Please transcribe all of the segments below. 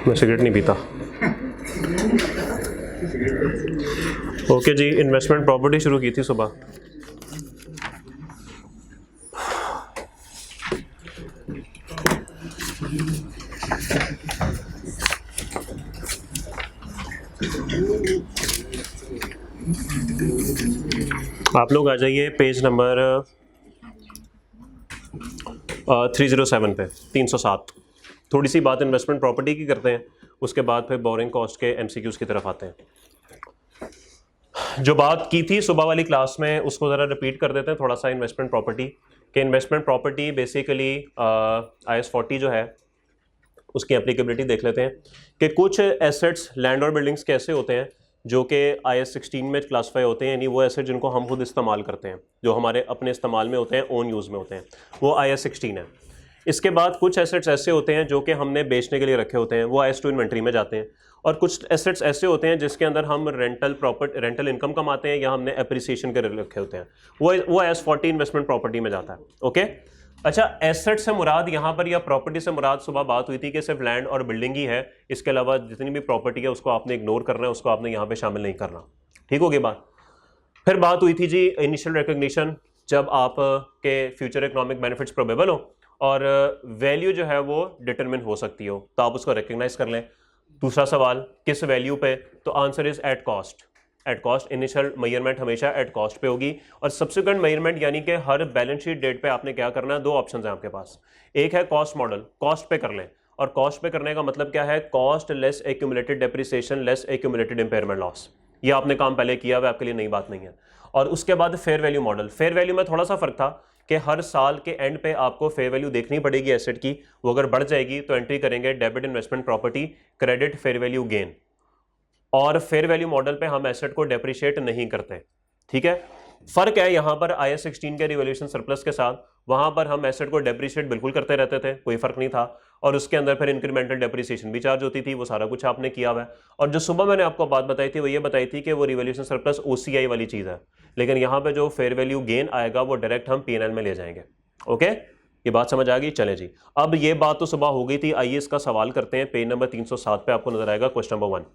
मैं सिगरेट नहीं पीता। ओके जी, इन्वेस्टमेंट प्रॉपर्टी शुरू की थी सुबह। आप लोग आ जाइए पेज नंबर 307 पे, 307। थोड़ी सी बात इन्वेस्टमेंट प्रॉपर्टी की करते हैं, उसके बाद फिर बोरिंग कॉस्ट के एमसीक्यूज की तरफ आते हैं। जो बात की थी सुबह वाली क्लास में उसको ज़रा रिपीट कर देते हैं थोड़ा सा। इन्वेस्टमेंट प्रॉपर्टी के इन्वेस्टमेंट प्रॉपर्टी बेसिकली IAS 40 जो है उसकी एप्लीकेबिलिटी देख लेते हैं कि कुछ एसेट्स लैंड और बिल्डिंग्स कैसे होते हैं जो कि IAS 16 में क्लासीफाई होते हैं, यानी वो एसेट जिनको हम खुद इस्तेमाल करते हैं, जो हमारे अपने इस्तेमाल में होते हैं, ओन यूज़ में होते हैं, वो IAS 16 है। इसके बाद कुछ एसेट्स ऐसे होते हैं जो कि हमने बेचने के लिए रखे होते हैं, वो IAS 2 इन्वेंट्री में जाते हैं। और कुछ एसेट्स ऐसे होते हैं जिसके अंदर हम रेंटल इनकम कमाते हैं या हमने एप्रिसिएशन के रखे होते हैं, वो IAS 40 इन्वेस्टमेंट प्रॉपर्टी में जाता है। ओके, अच्छा, एसेट से मुराद यहाँ पर या प्रॉपर्टी से मुराद सुबह बात हुई थी कि सिर्फ लैंड और बिल्डिंग ही है, इसके अलावा जितनी भी प्रॉपर्टी है उसको आपने इग्नोर करना है, उसको आपने यहाँ पे शामिल नहीं करना। ठीक होगी बात। फिर बात हुई थी जी इनिशियल रिकॉग्निशन, जब आप के फ्यूचर इकोनॉमिक बेनिफिट्स प्रोबेबल हो और वैल्यू जो है वो डिटरमिन हो सकती हो तो आप उसको रिकग्नाइज कर लें। दूसरा सवाल किस वैल्यू पे, तो answer is at cost. At cost, initial measurement हमेशा एट कॉस्ट पे होगी और सब्सिक्वेंट मेजरमेंट यानी कि हर बैलेंस शीट डेट पे आपने क्या करना है, दो ऑप्शन है आपके पास। एक है कॉस्ट मॉडल, कॉस्ट पे कर लें, और कॉस्ट पे करने का मतलब क्या है, cost less accumulated depreciation less accumulated impairment loss. ये आपने काम पहले किया हुआ, आपके लिए नई बात नहीं है। और उसके बाद fair value model. Fair value में थोड़ा सा फर्क था कि हर साल के एंड पे आपको फेयर वैल्यू देखनी पड़ेगी एसेट की, वो अगर बढ़ जाएगी तो एंट्री करेंगे debit investment property, credit fair value gain. और फेयर वैल्यू मॉडल पे हम एसेट को डेप्रिशिएट नहीं करते। ठीक है, फर्क है यहां पर IAS 16 के रिवॉल्यूशन सरप्लस के साथ, वहां पर हम एसेट को डेप्रिशिएट बिल्कुल करते रहते थे, कोई फर्क नहीं था, और उसके अंदर फिर इंक्रीमेंटल डेप्रिसिएशन भी चार्ज होती थी, वो सारा कुछ आपने किया हुआ है। और जो सुबह मैंने आपको बात बताई थी वो ये बताई थी कि वो रिवॉल्यूशन सरप्लस OCI वाली चीज है, लेकिन यहां पर जो फेयर वैल्यू गेन आएगा वो डायरेक्ट हम P&L में ले जाएंगे। ओके, ये बात समझ आ गई। चले जी, अब ये बात तो सुबह हो गई थी, आइए इसका सवाल करते हैं। पेज नंबर 307 पे आपको नजर आएगा question number 1।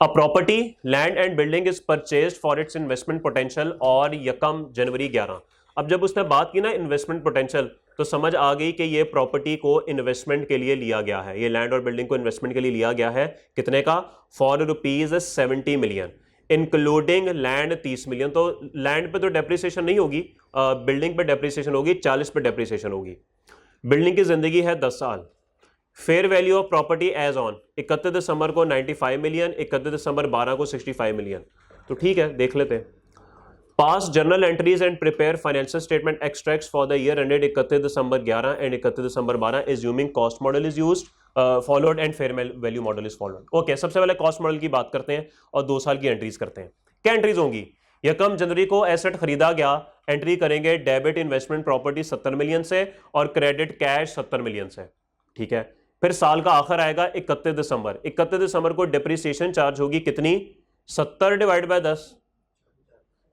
A property, land and building is purchased for its investment potential और यकम जनवरी 11। अब जब उसने बात की ना इन्वेस्टमेंट पोटेंशियल, तो समझ आ गई कि ये प्रॉपर्टी को इन्वेस्टमेंट के लिए लिया गया है, ये लैंड और बिल्डिंग को इन्वेस्टमेंट के लिए लिया गया है। कितने का, for ₹70 million, including land 30 million. तो लैंड पे तो डेप्रिसिएशन नहीं होगी, बिल्डिंग पे डेप्रिसिएशन होगी, 40 पे डेप्रिसिएशन होगी। बिल्डिंग की जिंदगी है 10 साल। Fair value of property as on 31 दिसंबर को 95 मिलियन, 31 दिसंबर 12 को 65 मिलियन। तो ठीक है, देख लेते हैं। पास journal entries and prepare financial statement extracts for the year ended 31 December 11 and 31 December 12, assuming cost model is used followed and fair value model is followed. Okay, सबसे पहले कॉस्ट मॉडल की बात करते हैं और 2 साल की एंट्रीज करते हैं। क्या एंट्रीज होंगी, यकम जनवरी को एसेट खरीदा गया, एंट्री करेंगे डेबिट इन्वेस्टमेंट प्रॉपर्टी 70 मिलियन से और क्रेडिट कैश 70 मिलियन से। ठीक है, फिर साल का आखिर आएगा 31 दिसंबर। 31 दिसंबर को डिप्रिसिएशन चार्ज होगी कितनी, 70 डिवाइड बाय 10,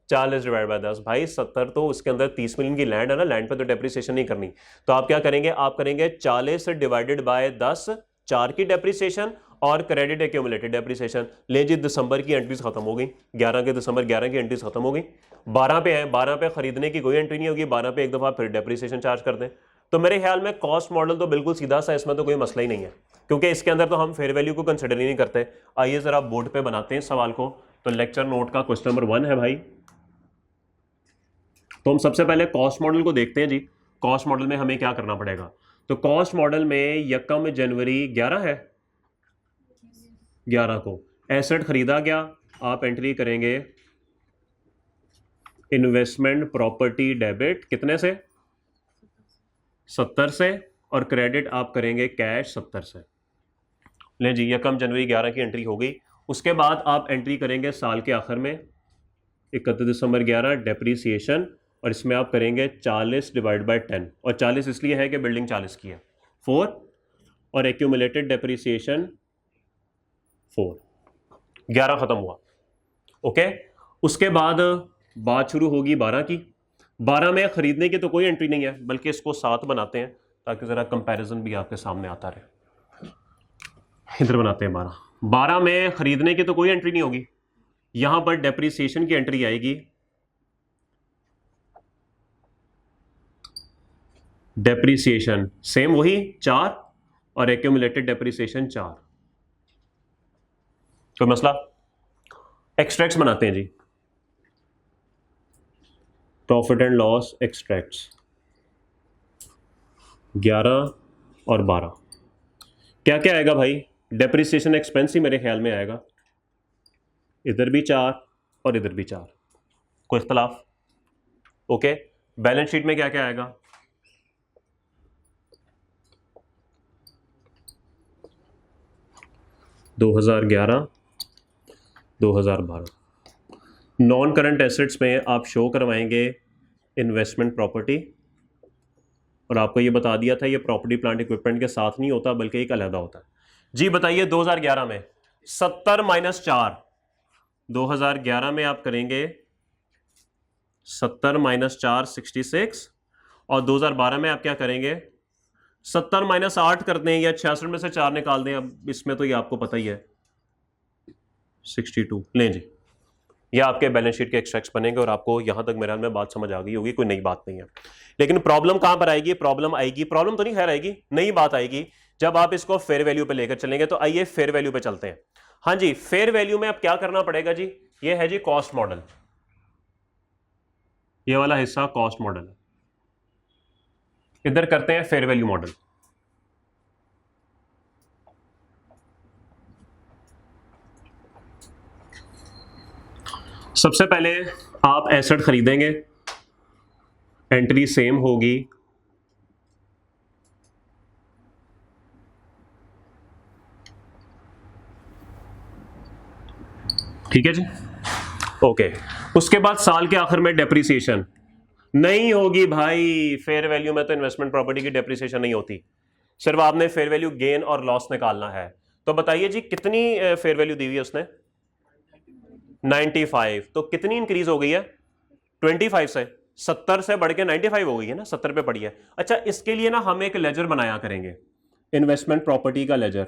40 डिवाइड बाय 10। भाई 70 तो उसके अंदर 30 मिलियन की लैंड है ना, लैंड पे तो डेप्रिसिएशन नहीं करनी, तो आप क्या करेंगे, आप करेंगे 40 डिवाइडेड बाय 10, 4 की डेप्रिसिएशन और क्रेडिट एक्यूमुलेटेड डेप्रिसिएशन। ले जी, दिसंबर की एंट्रीज खत्म हो गई, 11 के दिसंबर 11 की एंट्रीज खत्म हो गई। 12 पे है, 12 पे खरीदने की कोई एंट्री नहीं होगी, 12 पे एक दफा फिर डेप्रिसिएशन चार्ज कर दें। तो मेरे ख्याल में कॉस्ट मॉडल तो बिल्कुल सीधा सा, इसमें तो कोई मसला ही नहीं है, क्योंकि इसके अंदर तो हम फेयर वैल्यू को कंसिडर ही नहीं करते। आइए जरा बोर्ड पे बनाते हैं इस सवाल को। तो लेक्चर नोट का क्वेश्चन नंबर 1 है भाई। तो हम सबसे पहले कॉस्ट मॉडल को देखते हैं जी। कॉस्ट मॉडल में हमें क्या करना पड़ेगा, तो कॉस्ट मॉडल में यकम जनवरी 11 है, 11 को एसेट खरीदा गया, आप एंट्री करेंगे इन्वेस्टमेंट प्रॉपर्टी डेबिट कितने से, 70 से, और क्रेडिट आप करेंगे कैश 70 से। ले जी, यकम जनवरी 11 की एंट्री हो गई। उसके बाद आप एंट्री करेंगे साल के आखिर में 31 दिसंबर 11 डेप्रीसिएशन, और इसमें आप करेंगे 40 डिवाइड बाय 10, और 40 इसलिए है कि बिल्डिंग 40 की है, 4, और एक्यूमुलेटेड डेप्रीसिएशन 4। 11 खत्म हुआ। ओके, उसके बाद बात शुरू होगी 12 की। 12 में खरीदने की तो कोई एंट्री नहीं है, बल्कि इसको 7 बनाते हैं ताकि जरा कंपैरिजन भी आपके सामने आता रहे। इधर बनाते हैं 12 में खरीदने की तो कोई एंट्री नहीं होगी, यहां पर डेप्रिसिएशन की एंट्री आएगी। डेप्रिसिएशन सेम वही 4 और एक्यूमुलेटेड डेप्रिसिएशन 4। कोई मसला? एक्सट्रैक्ट्स बनाते हैं जी, प्रॉफिट एंड लॉस एक्सट्रैक्ट्स 11 और 12। क्या क्या आएगा भाई? डेप्रिसिएशन एक्सपेंस ही मेरे ख्याल में आएगा, इधर भी 4 और इधर भी 4। कोई इख्तलाफ? ओके। बैलेंस शीट में क्या क्या आएगा? (2011) 2012। नॉन करंट एसेट्स में आप शो करवाएंगे इन्वेस्टमेंट प्रॉपर्टी, और आपको ये बता दिया था ये प्रॉपर्टी प्लांट इक्विपमेंट के साथ नहीं होता बल्कि एक अलग होता है। जी बताइए 2011 में 70 - 4, 2011 में आप करेंगे 70 - 4 66, और 2012 में आप क्या करेंगे? 70 - 8 करते हैं या 66 में से 4 निकाल दें, अब इसमें तो ये आपको पता ही है 62। लें जी, ये आपके बैलेंस शीट के एक्सट्रैक्ट्स बनेंगे, और आपको यहां तक मेरे ख्याल में बात समझ आ गई होगी, कोई नई बात नहीं है। लेकिन प्रॉब्लम कहां पर आएगी? प्रॉब्लम तो नहीं खैर आएगी, नई बात आएगी जब आप इसको फेयर वैल्यू पे लेकर चलेंगे। तो आइए फेयर वैल्यू पे चलते हैं। हाँ जी, फेयर वैल्यू में अब क्या करना पड़ेगा जी? ये है जी कॉस्ट मॉडल, ये वाला हिस्सा कॉस्ट मॉडल है। इधर करते हैं फेयर वैल्यू मॉडल। सबसे पहले आप एसेट खरीदेंगे, एंट्री सेम होगी, ठीक है जी, ओके। उसके बाद साल के आखिर में डेप्रिसिएशन नहीं होगी भाई, फेयर वैल्यू में तो इन्वेस्टमेंट प्रॉपर्टी की डेप्रिसिएशन नहीं होती, सिर्फ आपने फेयर वैल्यू गेन और लॉस निकालना है। तो बताइए जी कितनी फेयर वैल्यू दी हुई है उसने? 95। तो कितनी इंक्रीज हो गई है? 25 से, 70 से बढ़ के 95 हो गई है ना, 70 पे पड़ी है। अच्छा, इसके लिए ना हम एक लेजर बनाया करेंगे, इन्वेस्टमेंट प्रॉपर्टी का लेजर।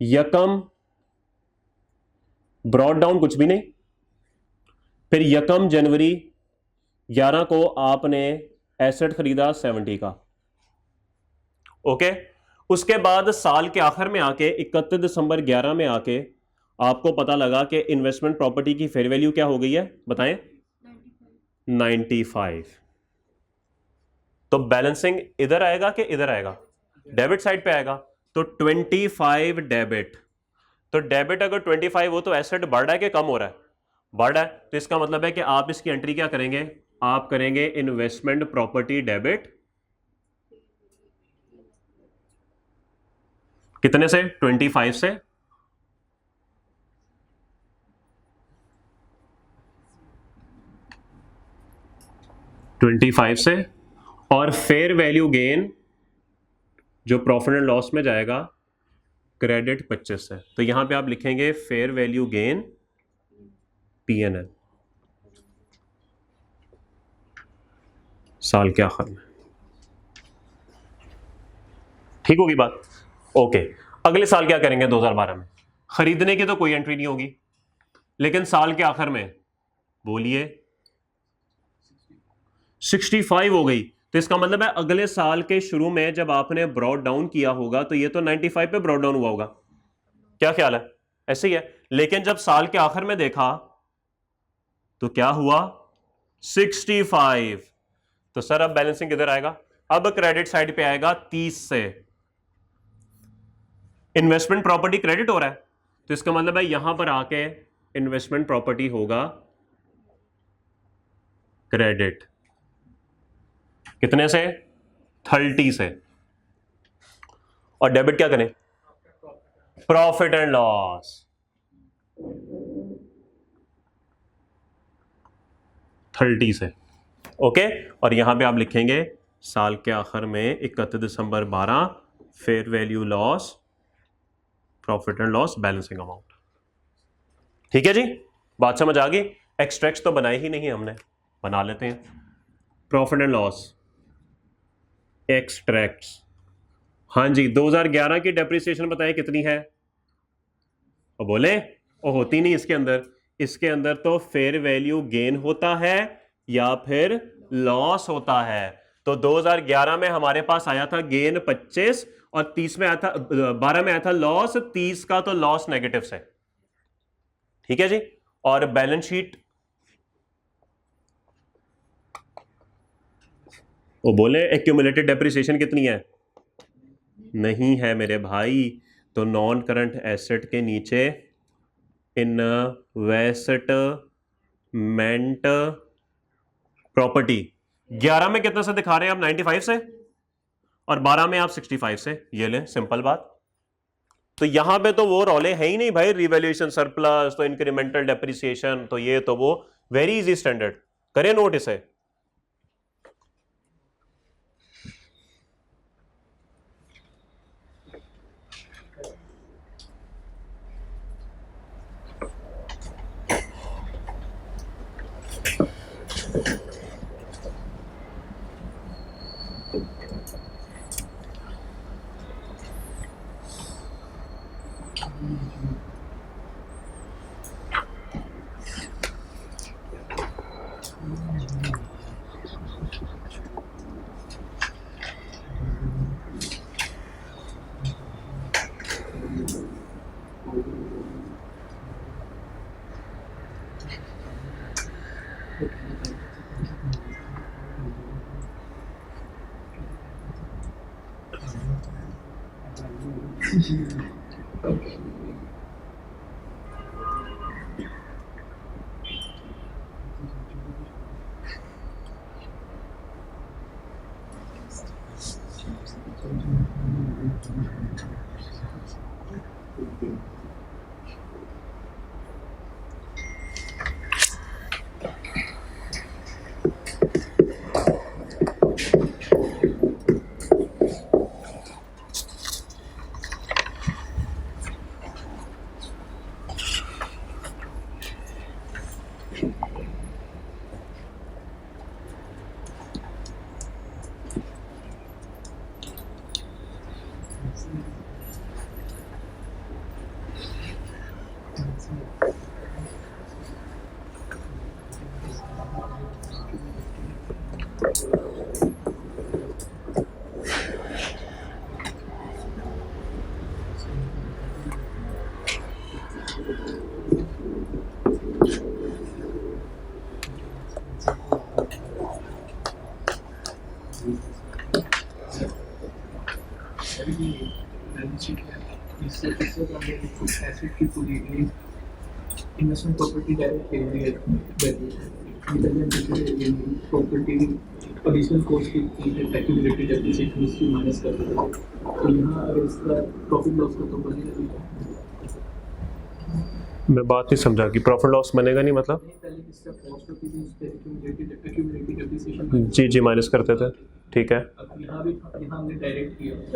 यकम ब्रॉड डाउन कुछ भी नहीं, फिर यकम जनवरी 11 को आपने एसेट खरीदा 70 का, ओके। उसके बाद साल के आखिर में आके 31 दिसंबर 11 में आके आपको पता लगा कि इन्वेस्टमेंट प्रॉपर्टी की फेयर वैल्यू क्या हो गई है, बताएं? 95। तो बैलेंसिंग इधर आएगा कि इधर आएगा? डेबिट साइड पे आएगा। तो 25 डेबिट। तो डेबिट अगर 25 हो तो एसेट बढ़ रहा है कि कम हो रहा है? बढ़ रहा है। तो इसका मतलब है कि आप इसकी एंट्री क्या करेंगे? आप करेंगे इन्वेस्टमेंट प्रॉपर्टी डेबिट, कितने से? 25 से। और फेयर वैल्यू गेन जो प्रॉफिट एंड लॉस में जाएगा क्रेडिट 25 से। तो यहां पे आप लिखेंगे फेयर वैल्यू गेन P&L साल के आखिर में। ठीक होगी बात? ओके। अगले साल क्या करेंगे? 2012 में खरीदने की तो कोई एंट्री नहीं होगी, लेकिन साल के आखिर में बोलिए 65 हो गई। तो इसका मतलब है अगले साल के शुरू में जब आपने ब्रॉड डाउन किया होगा तो ये तो 95 पे ब्रॉड डाउन हुआ होगा, क्या ख्याल है? ऐसे ही है। लेकिन जब साल के आखिर में देखा तो क्या हुआ? 65। तो सर अब बैलेंसिंग किधर आएगा? अब क्रेडिट साइड पे आएगा 30 से। इन्वेस्टमेंट प्रॉपर्टी क्रेडिट हो रहा है, तो इसका मतलब है यहां पर आके इन्वेस्टमेंट प्रॉपर्टी होगा क्रेडिट, कितने से? 30 से। और डेबिट क्या करें? प्रॉफिट एंड लॉस, 30 से, ओके। और यहां पे आप लिखेंगे साल के आखिर में 31 दिसंबर 12 fair value loss, profit and loss, balancing amount. ठीक है जी, बात समझ आ गई? एक्सट्रैक्ट्स तो बनाए ही नहीं हमने, बना लेते हैं। प्रॉफिट एंड लॉस एक्सट्रैक्ट्स हाँ जी, 2011 की डेप्रिसिएशन बताएं कितनी है? और बोले वो होती नहीं इसके अंदर। इसके अंदर तो फेयर वैल्यू गेन होता है या फिर लॉस होता है। तो 2011 में हमारे पास आया था गेन 25 और 30 में आया था 12 में आया था लॉस। 30 का तो लॉस नेगेटिव से, ठीक है जी। और बैलेंस शीट वो बोले एक्यूमुलेटेड डेप्रिसिएशन कितनी है? नहीं है मेरे भाई। तो नॉन करंट एसेट के नीचे इन्वेस्टमेंट प्रॉपर्टी 11 में कितने से दिखा रहे हैं आप? 95 से। और 12 में आप 65 से। ये ले सिंपल बात। तो यहां पे तो वो रौले है ही नहीं भाई, रिवैल्यूएशन सरप्लस तो इंक्रीमेंटल डेप्रिसिएशन तो ये तो वो वेरी इजी स्टैंडर्ड। करें नोट इसे। Investment property direct property additional cost की एक्यूमुलेटेड डेप्रिसिएशन इसकी माइनस कर देते हैं। तो यहाँ अगर इसका प्रॉफिट लॉस का तो बनेगा। मैं बात नहीं समझा कि प्रॉफिट लॉस बनेगा नहीं मतलब। जी जी माइनस करते थे, ठीक है।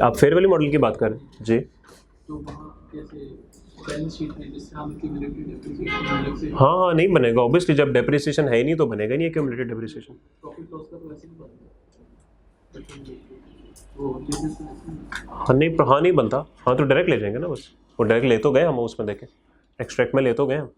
आप फेयर वैल्यू मॉडल की बात करें जी। तो वहाँ कैसे बैलेंस शीट में जिससे हम एक्यूमुलेटेड डेप्रिसिएशन हाँ हाँ नहीं बनेगा ऑब्वियसली, जब डेप्रिसिएशन है ही नहीं तो बनेगा नहीं एक्यूमुलेटेड डेप्रिसिएशन। प्रॉफिट लॉस का तो वैसे ही बनता हाँ नहीं बनता। हाँ तो डायरेक्ट ले जाएंगे ना बस। वो डायरेक्ट ले तो गए हम, उसमें देखें एक्सट्रैक्ट में ले तो गए हम।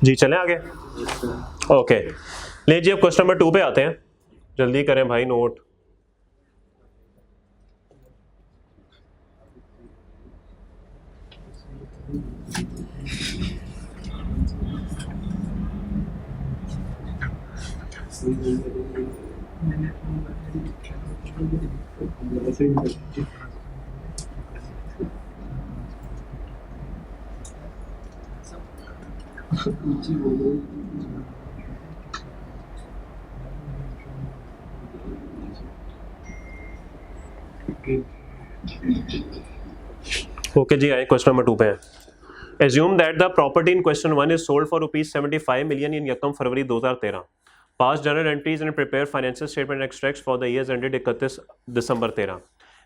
जी चलें आगे। ओके, लीजिए अब क्वेश्चन नंबर 2 पे आते हैं, जल्दी करें भाई नोट। ओके जी, आए क्वेश्चन नंबर 2 पे हैं। Assume that the property in question 1 is sold for ₹75 million in यकम फरवरी 2013। पास journal entries and prepare financial statement extracts for the years ended 31 दिसंबर 13।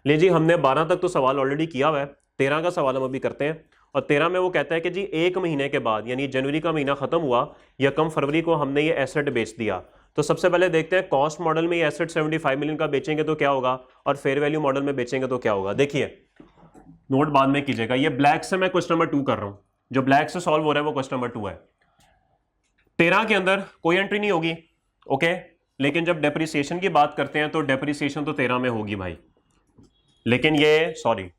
लीजिए हमने 12 तक तो सवाल ऑलरेडी किया हुआ है, 13 का सवाल हम अभी करते हैं। और 13 में वो कहता है कि जी एक महीने के बाद, यानी जनवरी का महीना खत्म हुआ, यकम फरवरी को हमने ये एसेट बेच दिया। तो सबसे पहले देखते हैं कॉस्ट मॉडल में ये एसेट 75 मिलियन का बेचेंगे तो क्या होगा, और फेयर वैल्यू मॉडल में बेचेंगे तो क्या होगा। देखिए नोट बाद में कीजिएगा, ये ब्लैक से मैं क्वेश्चन नंबर 2 कर रहा हूं, जो ब्लैक से सॉल्व हो रहा है वो क्वेश्चन नंबर 2 है। 13 के अंदर कोई एंट्री नहीं होगी, ओके, लेकिन जब डेप्रिसिएशन की बात करते हैं तो डेप्रिसिएशन तो 13 में होगी भाई, लेकिन ये सॉरी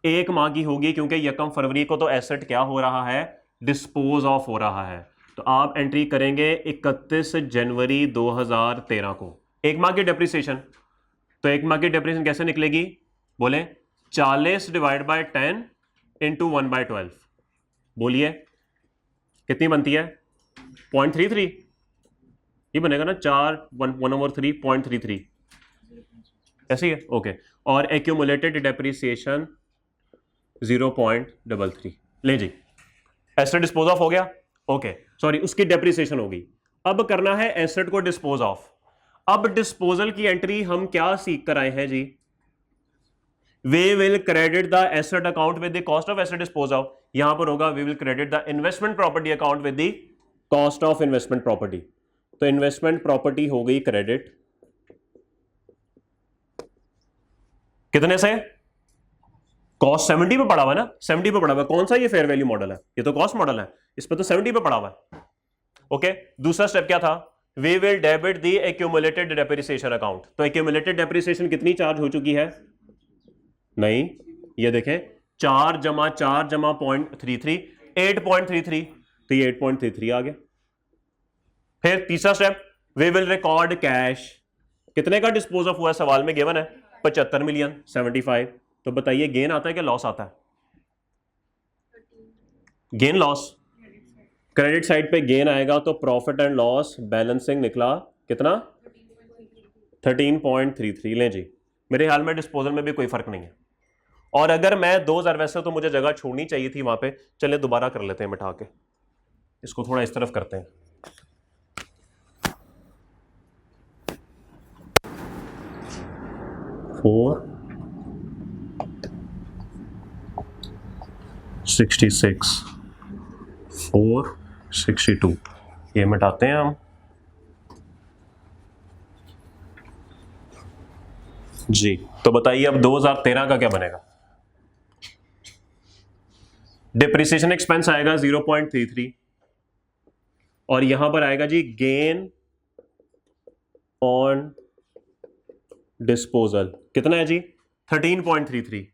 एक माह की होगी, क्योंकि यकम फरवरी को तो एसेट क्या हो रहा है, डिस्पोज ऑफ हो रहा है। तो आप एंट्री करेंगे 31 जनवरी 2013 को, एक माह की डेप्रिसिएशन। तो एक माह की डेप्रिसिएशन कैसे निकलेगी, बोले 40 डिवाइड बाय 10 इंटू 1/12। बोलिए कितनी बनती है, 0.33, ये बनेगा ना 4/1/3 ऐसे ही है, ओके। और एक्यूमुलेटेड डेप्रिसिएशन 0.33। ले जी, एसेट डिस्पोज ऑफ हो गया, ओके, सॉरी उसकी डेप्रिसिएशन होगी। अब करना है एसेट को डिस्पोज ऑफ। अब डिस्पोजल की एंट्री हम क्या सीख कर आए हैं जी, we will credit the asset account with the cost of asset dispose of। यहां पर होगा we will credit the investment property account with the cost of investment property। तो इन्वेस्टमेंट प्रॉपर्टी हो गई क्रेडिट, कितने से, कॉस्ट 70 पे पड़ा हुआ ना, 70 पे पड़ा हुआ। कौन सा ये फेयर वैल्यू मॉडल है, ये तो कॉस्ट मॉडल है, इस पे तो 70 पे पड़ा हुआ है, ओके। दूसरा स्टेप क्या था, we will debit the accumulated depreciation account। तो accumulated depreciation कितनी चार्ज हो चुकी है, नहीं, ये देखें 4 जमा 4 जमा 0.33, 8.33, तो ये 8.33 आ गया। फिर तीसरा step, we will record cash. कितने का डिस्पोज ऑफ हुआ सवाल में गिवन है, 75 मिलियन 75। तो बताइए गेन आता है कि लॉस आता है, गेन लॉस, क्रेडिट साइड पे गेन आएगा तो प्रॉफिट एंड लॉस बैलेंसिंग निकला कितना, 13.33। लें जी, मेरे ख्याल में डिस्पोजल में भी कोई फर्क नहीं है। और अगर मैं 2000, वैसे तो मुझे जगह छोड़नी चाहिए थी वहां पे, चले दोबारा कर लेते हैं बिठा के, इसको थोड़ा इस तरफ करते हैं। फोर 66 462, ये मिटाते हैं हम जी। तो बताइए अब 2013 का क्या बनेगा, डिप्रिसिएशन एक्सपेंस आएगा 0.33, और यहां पर आएगा जी गेन ऑन डिस्पोजल, कितना है जी, 13.33।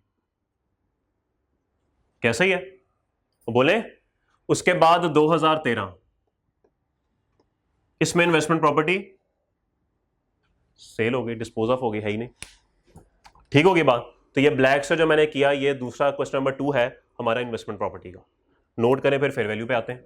कैसा ही है, बोले। उसके बाद 2013, इसमें इन्वेस्टमेंट प्रॉपर्टी सेल हो गई, डिस्पोज ऑफ हो गई, है ही नहीं, ठीक होगी बात। तो ये ब्लैक से जो मैंने किया, ये दूसरा क्वेश्चन नंबर 2 है हमारा इन्वेस्टमेंट प्रॉपर्टी का। नोट करें, फिर फेयर वैल्यू पे आते हैं।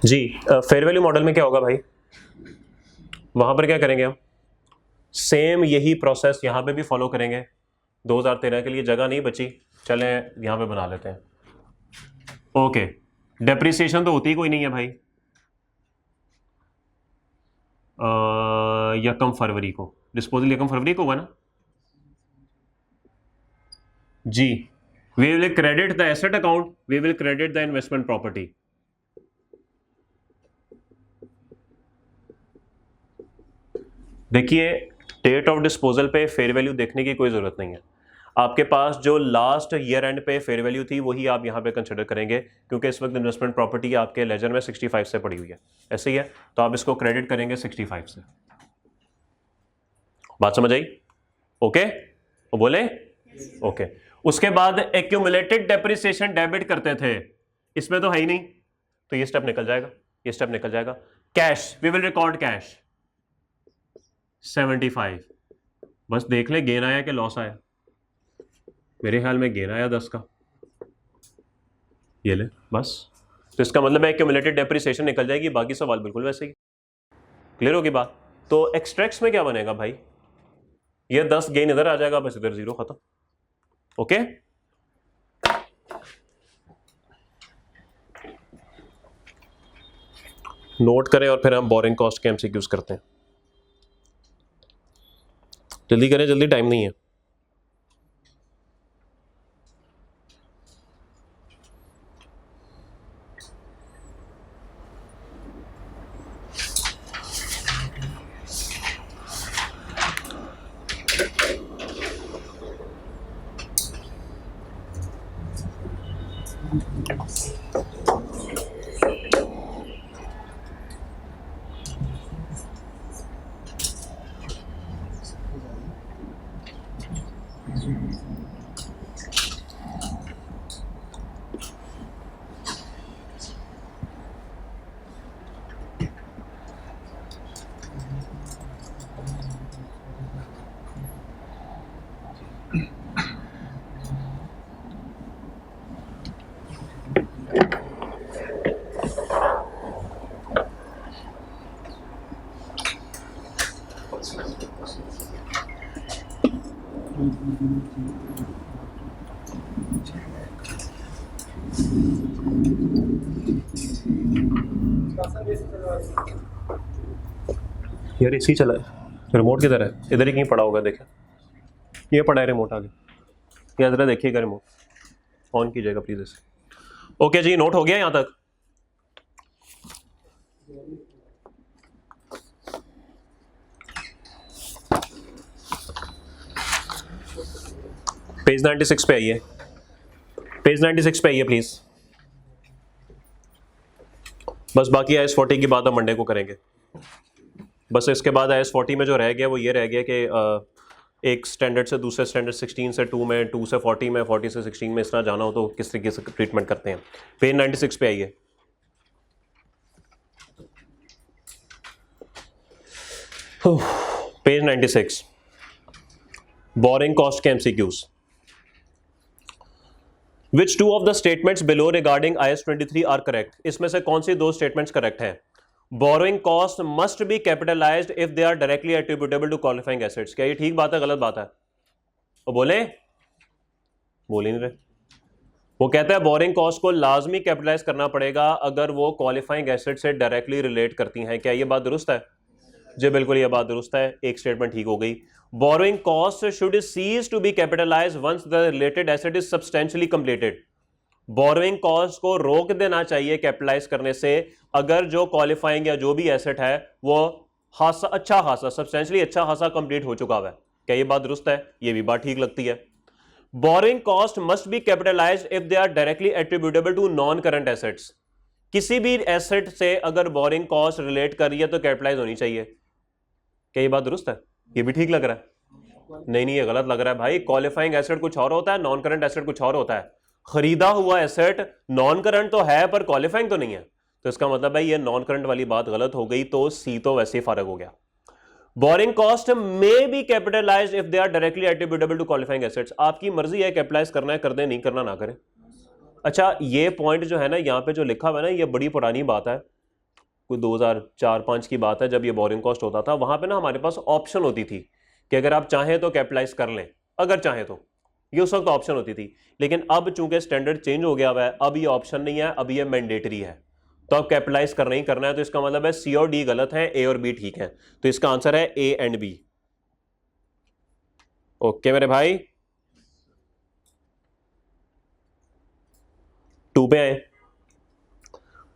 जी फेयर वैल्यू मॉडल में क्या होगा भाई, वहां पर क्या करेंगे हम, सेम यही प्रोसेस यहां पे भी फॉलो करेंगे। 2013 के लिए जगह नहीं बची, चलें यहां पे बना लेते हैं। ओके, डेप्रिसिएशन तो होती ही कोई नहीं है भाई, यकम फरवरी को डिस्पोजल, यकम फरवरी को हुआ ना जी। We will credit the asset account, we will credit the investment property. देखिए डेट ऑफ डिस्पोजल पे फेयर वैल्यू देखने की कोई जरूरत नहीं है, आपके पास जो लास्ट ईयर एंड पे फेयर वैल्यू थी वही आप यहां पे कंसिडर करेंगे, क्योंकि इस वक्त इन्वेस्टमेंट प्रॉपर्टी आपके लेजर में 65 से पड़ी हुई है, ऐसे ही है, तो आप इसको क्रेडिट करेंगे 65 से। बात समझ आई? ओके, वो बोले ओके। उसके बाद एक्यूमुलेटेड डेप्रिसिएशन डेबिट करते थे, इसमें तो है ही नहीं, तो ये स्टेप निकल जाएगा, ये स्टेप निकल जाएगा। Cash, we will record cash 75, बस देख ले गेन आया कि लॉस आया, मेरे ख्याल में गेन आया 10 का, ये ले बस। तो इसका मतलब है एक्यूमुलेटेड डेप्रिसिएशन निकल जाएगी, बाकी सवाल बिल्कुल वैसे ही। क्लियर होगी बात? तो एक्सट्रैक्ट्स में क्या बनेगा भाई, ये 10 गेन इधर आ जाएगा, बस इधर 0 खत्म। ओके, नोट करें और फिर हम बोरिंग कॉस्ट के एमसीक्यूज करते हैं। जल्दी करें, जल्दी, टाइम नहीं है। यार इसी चला है, रिमोट किधर है? इधर ही कहीं पड़ा होगा, देखा ये पड़ा है रिमोट आगे, या जरा देखिएगा रिमोट, ऑन कीजिएगा प्लीज इसे। ओके जी, नोट हो गया यहां तक? पेज 96 पे आइए, पेज 96 पे आइए प्लीज। बस बाकी IAS 40 की बात हम मंडे को करेंगे। बस इसके बाद IAS 40 में जो रह गया वो ये रह गया कि एक स्टैंडर्ड से दूसरे स्टैंडर्ड 16 से 2 में, 2 से 40 में, 40 से 16 में इस तरह जाना हो तो किस तरीके से ट्रीटमेंट करते हैं। पेज 96 पे आइए। पेज 96, बोरिंग कॉस्ट के MCQs। Which two of the statements below regarding IAS 23 are correct? इसमें से कौन सी दो स्टेटमेंट्स करेक्ट हैं? Borrowing cost must be capitalized if they are directly attributable to qualifying assets. क्या ये ठीक बात है, गलत बात है? वो बोले बोल ही नहीं रहे। वो कहता है बोरिंग कॉस्ट को लाजमी कैपिटलाइज करना पड़ेगा अगर वो क्वालिफाइंग एसेट से डायरेक्टली रिलेट करती हैं। क्या ये बात दुरुस्त है? जी बिल्कुल, ये बात दुरुस्त है, एक स्टेटमेंट ठीक हो गई। Borrowing cost should cease to be capitalized once the related asset is substantially completed. Borrowing cost को रोक देना चाहिए कैपिटलाइज करने से अगर जो क्वालिफाइंग या जो भी एसेट है वो अच्छा खासा, सब्सटेंशियली अच्छा खासा कंप्लीट हो चुका हुआ है। क्या ये बात दुरुस्त है? ये भी बात ठीक लगती है। Borrowing cost must be capitalized if they are directly attributable to non-current assets. किसी भी एसेट से अगर बोरिंग कॉस्ट रिलेट कर रही है तो कैपिटलाइज होनी चाहिए। क्या ये बात दुरुस्त है? ये भी ठीक लग रहा है? नहीं, ये गलत लग रहा है भाई। क्वालिफाइंग एसेट कुछ और होता है, नॉन करंट एसेट कुछ और होता है। खरीदा हुआ एसेट नॉन करंट तो है पर क्वालिफाइंग तो नहीं है, तो इसका मतलब भाई ये नॉन करंट वाली बात गलत हो गई, तो सी तो वैसे ही फर्क हो गया। Borrowing cost may be capitalised if they are directly attributable to qualifying assets. आपकी मर्जी है, कैपिटलाइज करना है कर दे, नहीं करना ना करें। अच्छा, ये पॉइंट जो है ना यहाँ पे जो लिखा हुआ है ना, ये बड़ी पुरानी बात है। कोई 2004-05 की बात है जब ये बोरिंग कॉस्ट होता था, वहां पे ना हमारे पास ऑप्शन होती थी कि अगर आप चाहें तो कैपिटलाइज कर लें, अगर चाहें तो, ये उस वक्त ऑप्शन होती थी। लेकिन अब चूंकि स्टैंडर्ड चेंज हो गया हुआ है, अब ये ऑप्शन नहीं है, अब ये मैंडेटरी है, तो अब कैपिटलाइज करना ही करना है। तो इसका मतलब है सी और डी गलत है, ए और बी ठीक है। तो इसका आंसर है ए एंड बी। ओके मेरे भाई, 2 पे आए।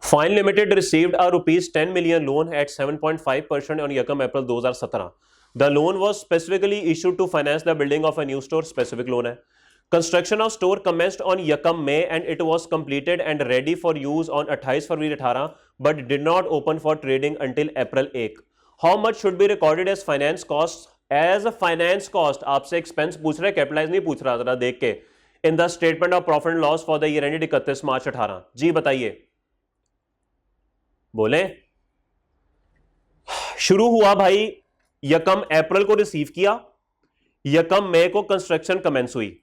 Fine limited received a ₹10 million loan at 7.5% on यकम April 2017। The loan was specifically issued to finance the building of a new store. Specific loan है। Construction of store commenced on यकम में and it was completed and ready for use on 28 February 18 but did not open for trading until April 1। How much should be recorded as finance cost? As a finance cost आपसे expense पूछ रहा है, capitalise नहीं पूछ रहा, जरा देख के। In the statement of profit and loss for the year ended 31 मार्च 18। जी बताइए, बोले। शुरू हुआ भाई, यकम अप्रैल को रिसीव किया, यकम मई को कंस्ट्रक्शन कमेंस हुई,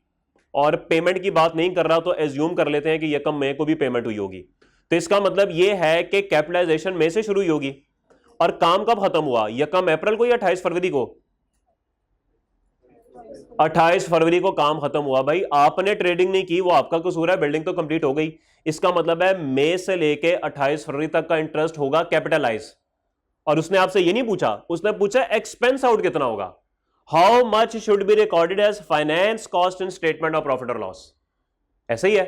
और पेमेंट की बात नहीं कर रहा तो एज्यूम कर लेते हैं कि यकम मई को भी पेमेंट हुई होगी। तो इसका मतलब यह है कि कैपिटलाइजेशन मई से शुरू हुई होगी, और काम कब खत्म हुआ? यकम अप्रैल को या 28 फरवरी को? 28 फरवरी को काम खत्म हुआ। भाई आपने ट्रेडिंग नहीं की, वो आपका कसूर है, बिल्डिंग तो कंप्लीट हो गई। इसका मतलब है मई से लेके 28 फरवरी तक का इंटरेस्ट होगा कैपिटलाइज। और उसने आपसे ये नहीं पूछा, उसने पूछा एक्सपेंस आउट कितना होगा। How much should be recorded as finance cost in statement of profit और लॉस। ऐसे ही है।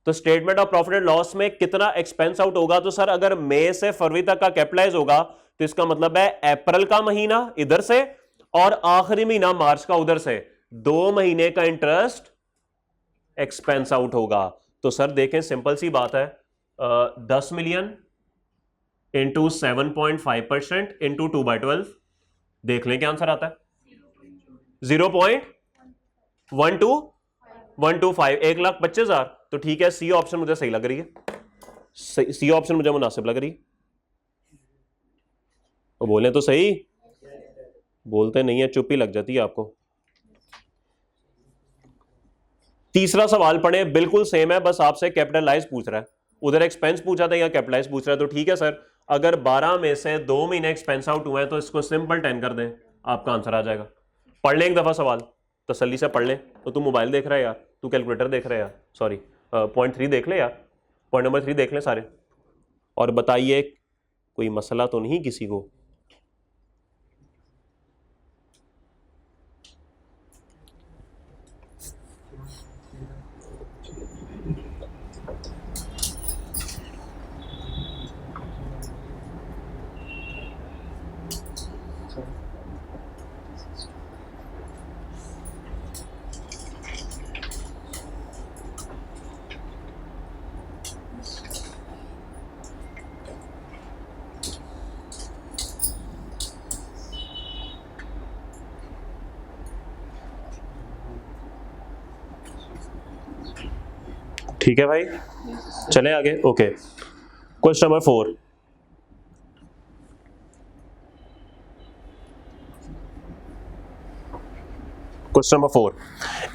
तो statement of profit and loss में कितना एक्सपेंस आउट होगा? तो सर अगर मई से फरवरी तक का कैपिटलाइज होगा तो इसका मतलब है अप्रैल का महीना इधर से और आखिरी महीना मार्च का उधर से, 2 महीने का इंटरेस्ट एक्सपेंस आउट होगा। तो सर देखें, सिंपल सी बात है, 10 मिलियन इंटू 7.5% इंटू 2/12, देख लें क्या आंसर आता है। 0.12125, 1,25,000। तो ठीक है, सी ऑप्शन मुझे सही लग रही है, सी ऑप्शन मुझे मुनासिब लग रही है। वो बोले तो सही, बोलते नहीं है, चुप ही लग जाती है आपको। तीसरा सवाल पढ़े, बिल्कुल सेम है, बस आपसे कैपिटलाइज पूछ रहा है, उधर एक्सपेंस पूछा था, या कैपिटलाइज पूछ रहा है। तो ठीक है सर, अगर 12 में से 2 महीने एक्सपेंस आउट हुए हैं तो इसको सिंपल 10 कर दें, आपका आंसर आ जाएगा। पढ़ लें एक दफा सवाल, तसल्ली से पढ़ लें। तो तू मोबाइल देख रहा है यार, तू कैलकुलेटर देख रहा है यार, सॉरी पॉइंट 3 देख ले यार, पॉइंट नंबर 3 देख लें सारे, और बताइए कोई मसला तो नहीं किसी को। ठीक है भाई, चले आगे। Okay, question number 4। Question number 4.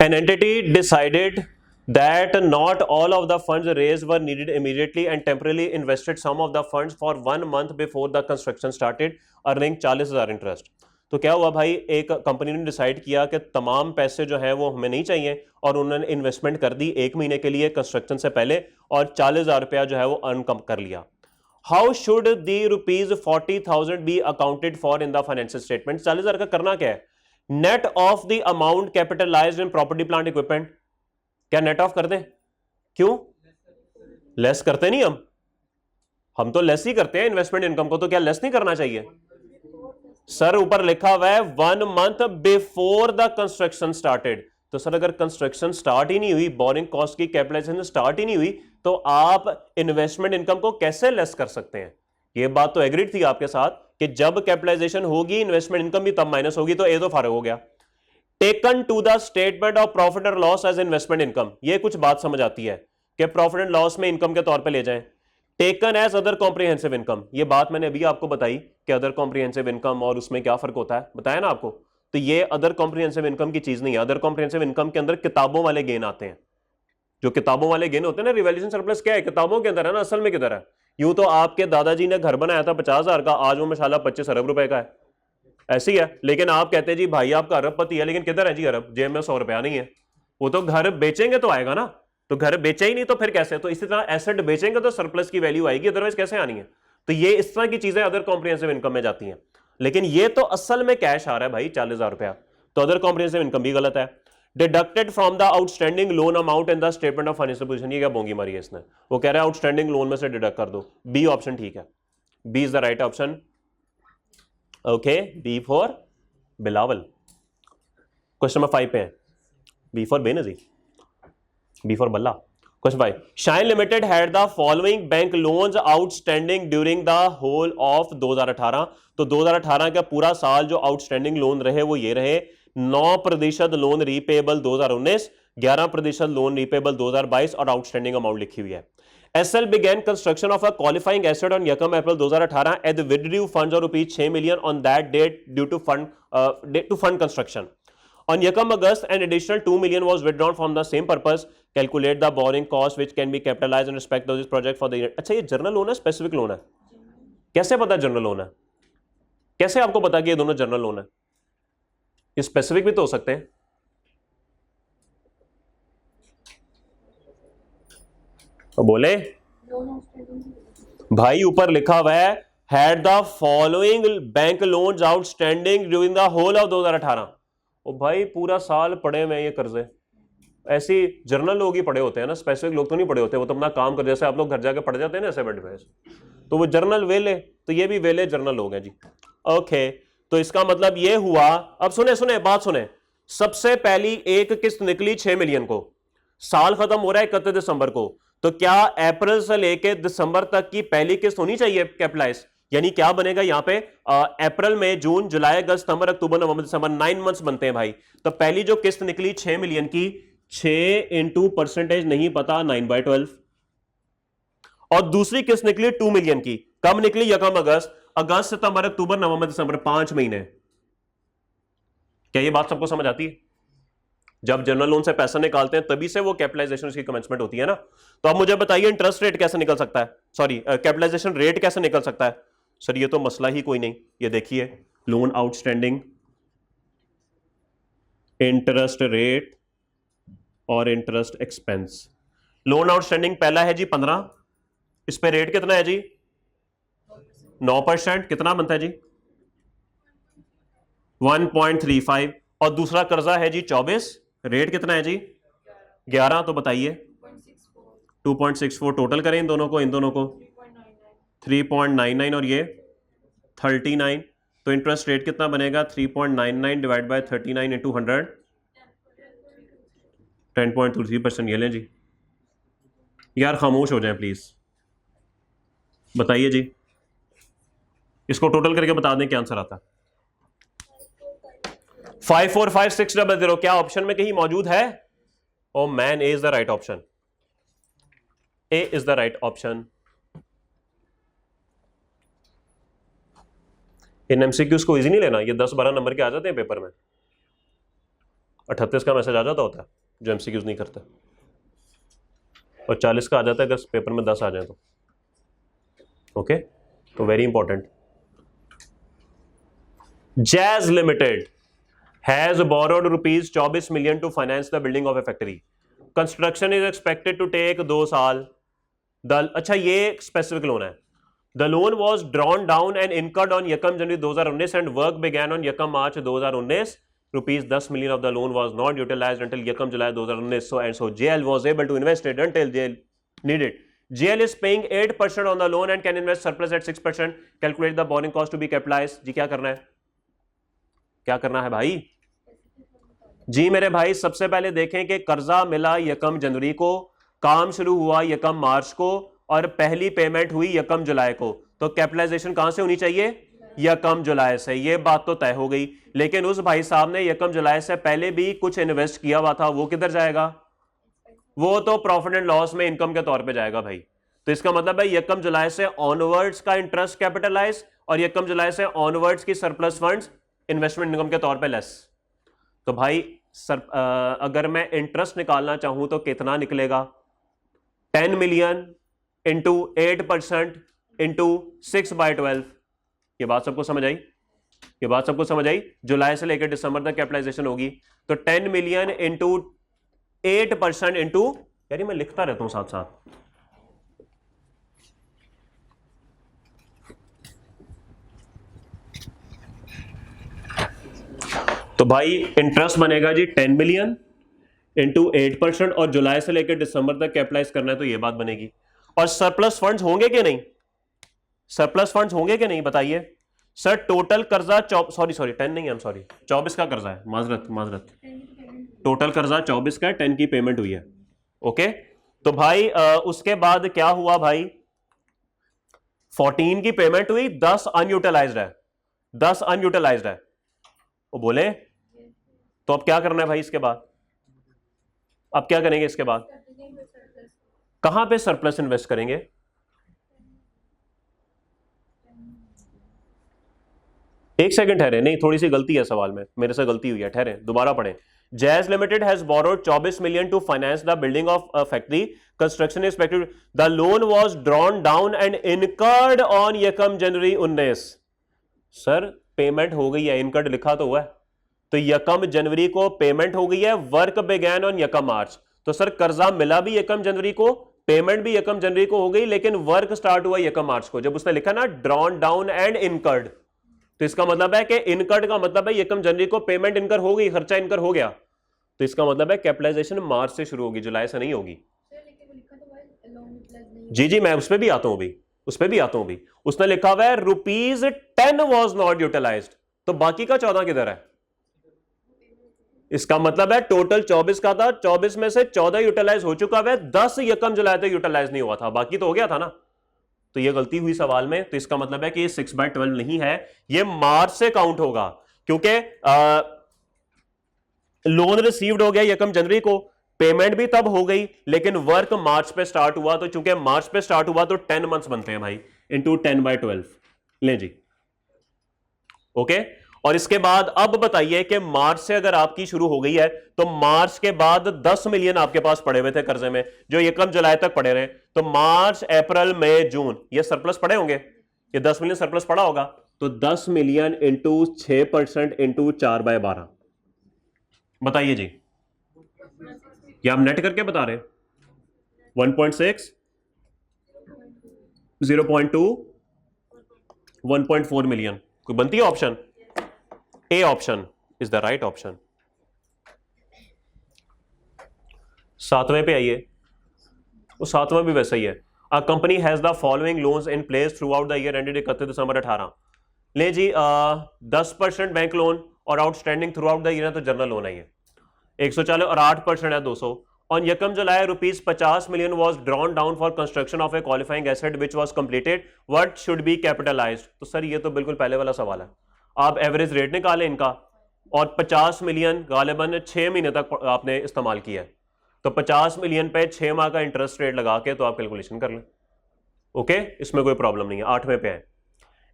An entity decided that not all of the funds raised were needed immediately and temporarily invested some of the funds for 1 month before the construction started, earning 40,000 interest. तो क्या हुआ भाई, एक company ने decide किया कि तमाम पैसे जो हैं वो हमें नहीं चाहिए, और उन्होंने इन्वेस्टमेंट कर दी 1 महीने के लिए कंस्ट्रक्शन से पहले, और 40,000 रुपया जो है वो अर्न कर लिया। How should the ₹40,000 B accounted for in the financial statement? 40,000 का करना क्या है? Net of the amount capitalised in property plant equipment. क्या नेट ऑफ कर दें? क्यों लेस करते नहीं? हम तो लेस ही करते हैं इन्वेस्टमेंट इनकम को, तो क्या लेस नहीं करना चाहिए? सर ऊपर लिखा हुआ है 1 month before the construction started. तो सर अगर कंस्ट्रक्शन स्टार्ट ही नहीं हुई, बोरिंग कॉस्ट की कैपिटलाइजेशन स्टार्ट ही नहीं हुई, तो आप इन्वेस्टमेंट इनकम को कैसे लेस कर सकते हैं? ये बात तो एग्रीड थी आपके साथ कि जब कैपिटलाइजेशन होगी इन्वेस्टमेंट इनकम भी तब माइनस होगी, तो ए तो फर्क हो गया। Taken to the statement of profit और लॉस एज इन्वेस्टमेंट इनकम, ये कुछ बात समझ आती है कि प्रॉफिट एंड लॉस में इनकम के तौर पे ले जाएं। Taken as other comprehensive income, ये बात मैंने अभी आपको बताई कि अदर कॉम्प्रिहेंसिव इनकम और उसमें क्या फर्क होता है, बताया ना आपको। तो ये अदर कॉम्प्रिहेंसिव इनकम की चीज नहीं है। अदर कॉम्प्रिहेंसिव इनकम के अंदर किताबों वाले गेन आते हैं। जो किताबों वाले गेन होते हैं ना, रिवैल्यूएशन सरप्लस क्या है? किताबों के अंदर है ना, असल में किधर है? यूं तो आपके दादाजी ने घर बनाया था 50,000 का, आज वो माशाल्लाह 25 अरब रुपए का है, ऐसी है। लेकिन आप कहते हैं जी भाई आपका अरबपति है, लेकिन किधर है जी अरब, जेब में 100 रुपया नहीं है। वो तो घर बेचेंगे तो आएगा ना, तो घर बेचे ही नहीं तो फिर कैसे। तो इसी तरह एसेट बेचेंगे तो सरप्लस की वैल्यू आएगी, अदरवाइज कैसे आनी है। तो ये इस तरह की चीजें अदर कॉम्प्रिहेंसिव इनकम में जाती हैं। लेकिन ये तो असल में कैश आ रहा है भाई 40,000 रुपया, तो अदर कॉम्प्रिहेंसिव इनकम भी गलत है। Deducted from the outstanding loan amount in the statement of financial position, ये क्या बोंगी मारी है इसने। वो कह रहा है आउटस्टैंडिंग लोन में से डिडक्ट कर दो, बी ऑप्शन ठीक है, B is the right option. Okay, B for Bilawal. Question number 5 पे है, B for Benazir, B for बल्ला। Question 5, shine limited had the following bank loans outstanding during the whole of 2018। तो 2018 का पूरा साल जो आउटस्टैंडिंग लोन रहे वो ये रहे, 9% लोन रीपेबल 2019, 11% लोन रीपेबल 2022 और आउटस्टैंडिंग अमाउंट लिखी हुई है। SL began construction of a qualifying asset on Yakam April 2018 and withdrew funds of rupees 6 million on that date due to fund construction. On Yakam August, an additional 2 million was withdrawn from the same purpose. Calculate the borrowing cost which can be capitalized in respect of this project for the year. अच्छा, ये journal loan है, specific loan है, कैसे पता journal loan है? कैसे आपको पता कि ये दोनों जर्नल लोन है? ये स्पेसिफिक भी तो हो सकते हैं। तो बोले भाई, ऊपर लिखा हुआ है had the following bank loans outstanding during the whole of 2018। ओ भाई, पूरा साल पड़े हुए ये कर्जे, ऐसी जर्नल लोग ही पड़े होते हैं ना, स्पेसिफिक लोग तो नहीं पड़े होते, वो तो अपना काम कर, जैसे आप लोग घर जाके पढ़ जाते हैं ना असाइनमेंट में, तो वो जर्नल वेले, तो ये भी वेले जर्नल लोग हैं जी। ओके, तो इसका मतलब ये हुआ, अब सुने बात सुने, सबसे पहली एक किस्त निकली 6 मिलियन को, साल खत्म हो रहा है 31 दिसंबर को, तो क्या अप्रैल से लेके दिसंबर तक की पहली किस्त होनी चाहिए कैपिटलाइज? यानी क्या बनेगा यहां पे, अप्रैल में, जून, जुलाई, अगस्त, सितंबर, अक्टूबर, नवंबर, दिसंबर, 9 मंथ्स बनते हैं भाई। तो पहली जो किस्त निकली 6 मिलियन की, 6 इंटू परसेंटेज नहीं पता, 9/12। और दूसरी किस्त निकली 2 मिलियन की, कब निकली? यकम अगस्त, सितंबर, अक्टूबर, नवंबर, दिसंबर, 5 महीने। क्या ये बात सबको समझ आती है? जब जनरल लोन से पैसा निकालते हैं तभी से वो कैपिटलाइजेशन की कमेंसमेंट होती है ना। तो अब मुझे बताइए इंटरेस्ट रेट कैसे निकल सकता है, सॉरी कैपिटलाइजेशन रेट कैसे निकल सकता है? सर ये तो मसला ही कोई नहीं, ये देखिए, लोन आउटस्टैंडिंग, इंटरेस्ट रेट और इंटरेस्ट एक्सपेंस। लोन आउटस्टैंडिंग पहला है जी 15, इस पे रेट कितना है जी? 9%, कितना बनता है जी? 1.35। और दूसरा कर्जा है जी 24, रेट कितना है जी? 11। तो बताइए 2.64, टोटल करें इन दोनों को 3.99 और ये 39। तो इंटरेस्ट रेट कितना बनेगा? 3.99 डिवाइड बाय 39 इंटू 100, 10.23%। ये लें जी। यार खामोश हो जाए प्लीज, बताइए जी, इसको टोटल करके बता दें क्या आंसर आता है। 545600, क्या ऑप्शन में कहीं मौजूद है? Oh man, A is the right option, A is the right option. In MCQs को इजी नहीं लेना, ये 10-12 नंबर के आ जाते हैं पेपर में, 38 का मैसेज आ जाता होता है जो एमसीक्यूज नहीं करते, और 40 का आ जाता है अगर पेपर में 10 आ जाए तो। ओके, तो very important. Jazz limited has borrowed rupees 24 million to finance the building of a factory. Construction is expected to take 2 साल। अच्छा, ये स्पेसिफिक लोन है। The loan was drawn down and incurred on Yakam January 2019 and work began on Yakam March 2019. Rupees 10 million of the loan was not utilized until Yakam July 2019. So JL was able to invest it until JL needed. JL is paying 8% on the loan and can invest surplus at 6%. Calculate the borrowing cost to be capitalized. जी क्या करना है? क्या करना है भाई? जी मेरे भाई, सबसे पहले देखें कि कर्जा मिला यकम जनवरी को, काम शुरू हुआ यकम मार्च को, और पहली पेमेंट हुई यकम जुलाई को। तो कैपिटलाइजेशन कहां से होनी चाहिए? यकम जुलाई से। ये बात तो तय हो गई। लेकिन उस भाई साहब ने यकम जुलाई से पहले भी कुछ इन्वेस्ट किया हुआ था, वो किधर जाएगा? वो तो प्रॉफिट एंड लॉस में इनकम के तौर पे जाएगा भाई। तो इसका मतलब है यकम जुलाई से ऑनवर्ड्स का इंटरेस्ट कैपिटलाइज, और यकम जुलाई से ऑनवर्ड्स की सरप्लस फंड्स इन्वेस्टमेंट इनकम के तौर पे लेस। तो भाई अगर मैं इंटरेस्ट निकालना चाहूं तो कितना निकलेगा? 10 मिलियन इंटू 8%, इंटू 6/12। ये बात सबको समझ आई? ये बात सबको समझ आई? जुलाई से लेकर दिसंबर तक कैपिटलाइजेशन होगी तो 10 मिलियन इंटू 8% इंटू, यानी मैं लिखता रहता हूं साथ साथ, तो भाई इंटरेस्ट बनेगा जी 10 मिलियन इंटू 8% और जुलाई से लेकर दिसंबर तक कैपिटलाइज करना है तो ये बात बनेगी। और सरप्लस फंड्स होंगे कि नहीं? सरप्लस फंड्स होंगे कि नहीं बताइए सर? टोटल कर्जा 10 नहीं, आई एम सॉरी, 24 का कर्जा है, माजरत टोटल कर्जा 24 का है, 10 की पेमेंट हुई है। ओके, तो भाई उसके बाद क्या हुआ भाई? 14 की पेमेंट हुई, 10 अनयूटिलाइज्ड है, 10 अनयूटिलाइज्ड है। वो बोले तो अब क्या करना है भाई इसके बाद? अब क्या करेंगे इसके बाद? कहां पे सरप्लस इन्वेस्ट करेंगे? एक सेकंड ठहरे, नहीं थोड़ी सी गलती है सवाल में, मेरे से गलती हुई है, ठहरे दोबारा पढ़ें। Jazz Limited has borrowed 24 million to finance the building of factory, construction is expected, the loan was drawn down and incurred on यकम जनवरी 19। सर पेमेंट हो गई है, इनकर्ड लिखा तो हुआ है, तो यकम जनवरी को पेमेंट हो गई है, वर्क बिगैन ऑन यकम मार्च। तो सर कर्जा मिला भी यकम जनवरी को, पेमेंट भी यकम जनवरी को हो गई, लेकिन वर्क स्टार्ट हुआ यकम मार्च को, जब उसने लिखा ना ड्रॉन डाउन एंड इनकर्ड, तो इसका मतलब है कि इनकर्ड का मतलब है यकम जनवरी को पेमेंट इनकर हो गई, खर्चा इनकर हो गया, तो इसका मतलब है कैपिटलाइजेशन मार्च से शुरू होगी, जुलाई से नहीं होगी। जी मैं उस पर भी आता हूं भी, उस पर भी आता हूं भी। उसने लिखा हुआ है ₹10 वॉज नॉट यूटिलाइज्ड, तो बाकी का 14 किधर है? इसका मतलब है टोटल 24 का था, 24 में से 14 यूटिलाइज हो चुका है, 10 यकम जुलाई तक यूटिलाइज नहीं हुआ था, बाकी तो हो गया था ना। तो ये गलती हुई सवाल में, तो इसका मतलब है कि ये 6/12 नहीं है, ये मार्च से काउंट होगा, क्योंकि लोन रिसीव्ड हो गया यकम जनवरी को, पेमेंट भी तब हो गई, लेकिन वर्क मार्च पे स्टार्ट हुआ, तो चूंकि मार्च पे स्टार्ट हुआ तो 10 मंथ्स बनते हैं भाई, इंटू 10/12 ले जी। ओके, और इसके बाद अब बताइए कि मार्च से अगर आपकी शुरू हो गई है तो मार्च के बाद 10 मिलियन आपके पास पड़े हुए थे कर्जे में, जो यकम जुलाई तक पड़े रहे, तो मार्च अप्रैल मई जून ये सरप्लस पड़े होंगे, ये 10 मिलियन सरप्लस पड़ा होगा, तो 10 मिलियन इंटू 6% इंटू 4/12 बताइए जी, क्या हम नेट करके बता रहे हैं? 1.6, 0.2, 1.4 मिलियन। कोई बनती है option? A option is the right option. 7वें पे आइए, वो 7वां भी वैसा ही है। A company has the following loans in place throughout the year ended 31 December 18। ले जी 10% बैंक लोन और outstanding throughout the year है तो जनरल लोन है ये 140 और 8% है 200। ऑन यकम जुलाई ₹50 million was drawn down for construction of A qualifying asset which was completed, what should be capitalised? तो सर ये तो बिल्कुल पहले वाला सवाल है, आप एवरेज रेट निकालें इनका, और 50 मिलियन गालिबन 6 महीने तक आपने इस्तेमाल किया है, तो 50 मिलियन पे 6 माह का इंटरेस्ट रेट लगा के तो आप कैलकुलेशन कर लें। ओके, इसमें कोई प्रॉब्लम नहीं है। 8वें पे है,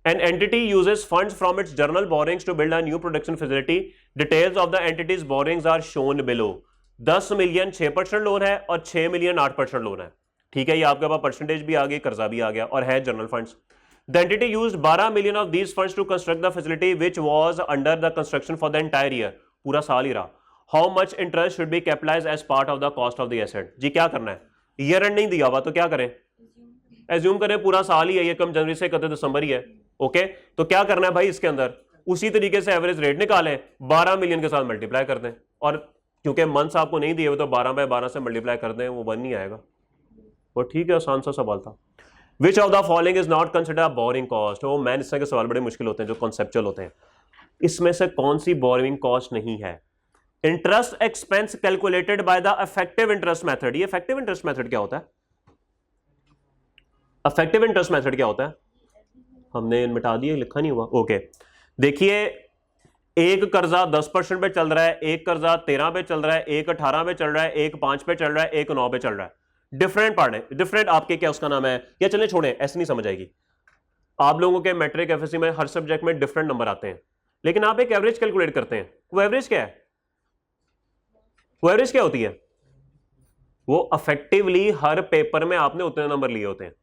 An entity uses funds from its journal borrowings to build a new production facility. Details of the entity's borrowings are shown below. 10 million 6% loan है और 6 मिलियन 8% लोन है, ठीक है, ये आपके पास परसेंटेज भी आ गई, कर्जा भी आ गया, और है general funds. The entity used 12 million of these funds to construct the facility which was under the construction for the entire year. पूरा साल ही रहा। How much interest should be capitalized as part of the cost of the asset? जी क्या करना है? Year and नहीं दिया हुआ तो क्या करें? एज्यूम करें पूरा साल ही है, ये कम जनवरी से 31 दिसंबर ही है। ओके, तो क्या करना है भाई इसके अंदर? उसी तरीके से एवरेज रेट निकालें, 12 मिलियन के साथ मल्टीप्लाई कर दें, और क्योंकि मंथ्स आपको नहीं दिए हुए तो 12/12 से मल्टीप्लाई कर दें, वो 1 नहीं आएगा। वो ठीक है, आसान सा सवाल था। विच of the following is not consider borrowing cost? वो मैन इस तरह के सवाल बड़े मुश्किल होते हैं जो कॉन्सेप्चुअल होते हैं। इसमें से कौन सी बोरिंग कॉस्ट नहीं है? Interest expense calculated by the effective interest method. ये इफेक्टिव इंटरेस्ट मेथड क्या होता है? इफेक्टिव इंटरेस्ट मेथड क्या होता है? हमने मिटा दिया, लिखा नहीं हुआ। ओके, देखिए एक कर्जा 10% पे चल रहा है, एक कर्जा 13 पे चल रहा है, एक 18 पे चल रहा है, एक 5 पे चल रहा है, एक 9 पे चल रहा है। डिफरेंट पार्ट है, डिफरेंट आपके क्या उसका नाम है, या चले छोड़ें, ऐसे नहीं समझ आएगी। आप लोगों के मैट्रिक एफएससी में हर सब्जेक्ट में डिफरेंट नंबर आते हैं, लेकिन आप एक एवरेज कैलकुलेट करते हैं। वो एवरेज क्या है? वो एवरेज क्या होती है? वो इफेक्टिवली हर पेपर में आपने उतने नंबर लिए होते हैं।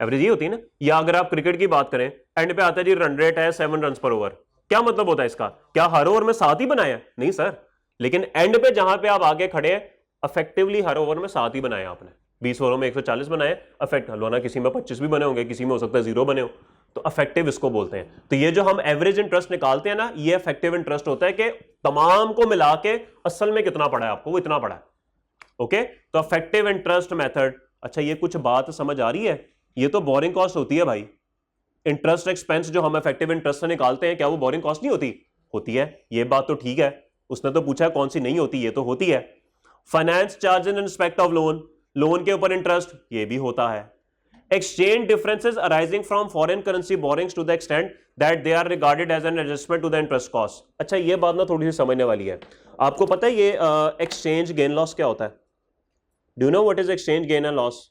एवरेज ये होती है ना। या अगर आप क्रिकेट की बात करें, एंड पे आता है जी रन रेट है 7 रन पर ओवर, क्या मतलब होता है इसका? क्या हर ओवर में 7 ही बनाया? नहीं सर, लेकिन एंड पे जहां पे आप आगे खड़े हैं, इफेक्टिवली हर ओवर में 7 ही बनाया आपने। 20 ओवरों में 140 बनाए, इफेक्ट हलवाना किसी में 25 भी बने होंगे, किसी में हो सकता है 0 बने हो, तो इफेक्टिव इसको बोलते हैं। तो ये जो हम एवरेज इंटरेस्ट निकालते हैं ना, ये इफेक्टिव इंटरेस्ट होता है कि तमाम को मिला के असल में कितना पड़ा है आपको, वो इतना पड़ा है। ओके, तो इफेक्टिव इंटरेस्ट मेथड। अच्छा, ये कुछ बात समझ आ रही है? ये तो बोरिंग कॉस्ट होती है भाई। इंटरेस्ट एक्सपेंस जो हम इफेक्टिव इंटरेस्ट से निकालते हैं, क्या वो बोरिंग कॉस्ट नहीं होती? होती है। ये बात तो ठीक है, उसने तो पूछा कौन सी नहीं होती, ये तो होती है। Finance charge in respect of loan, loan के ऊपर इंटरेस्ट, ये भी होता है। Exchange differences arising from foreign currency borrowings to the extent that they are regarded as an adjustment to the interest cost. अच्छा, ये बात ना थोड़ी सी समझने वाली है। आपको पता है ये एक्सचेंज गेन लॉस क्या होता है? Do you know what is exchange gain and loss?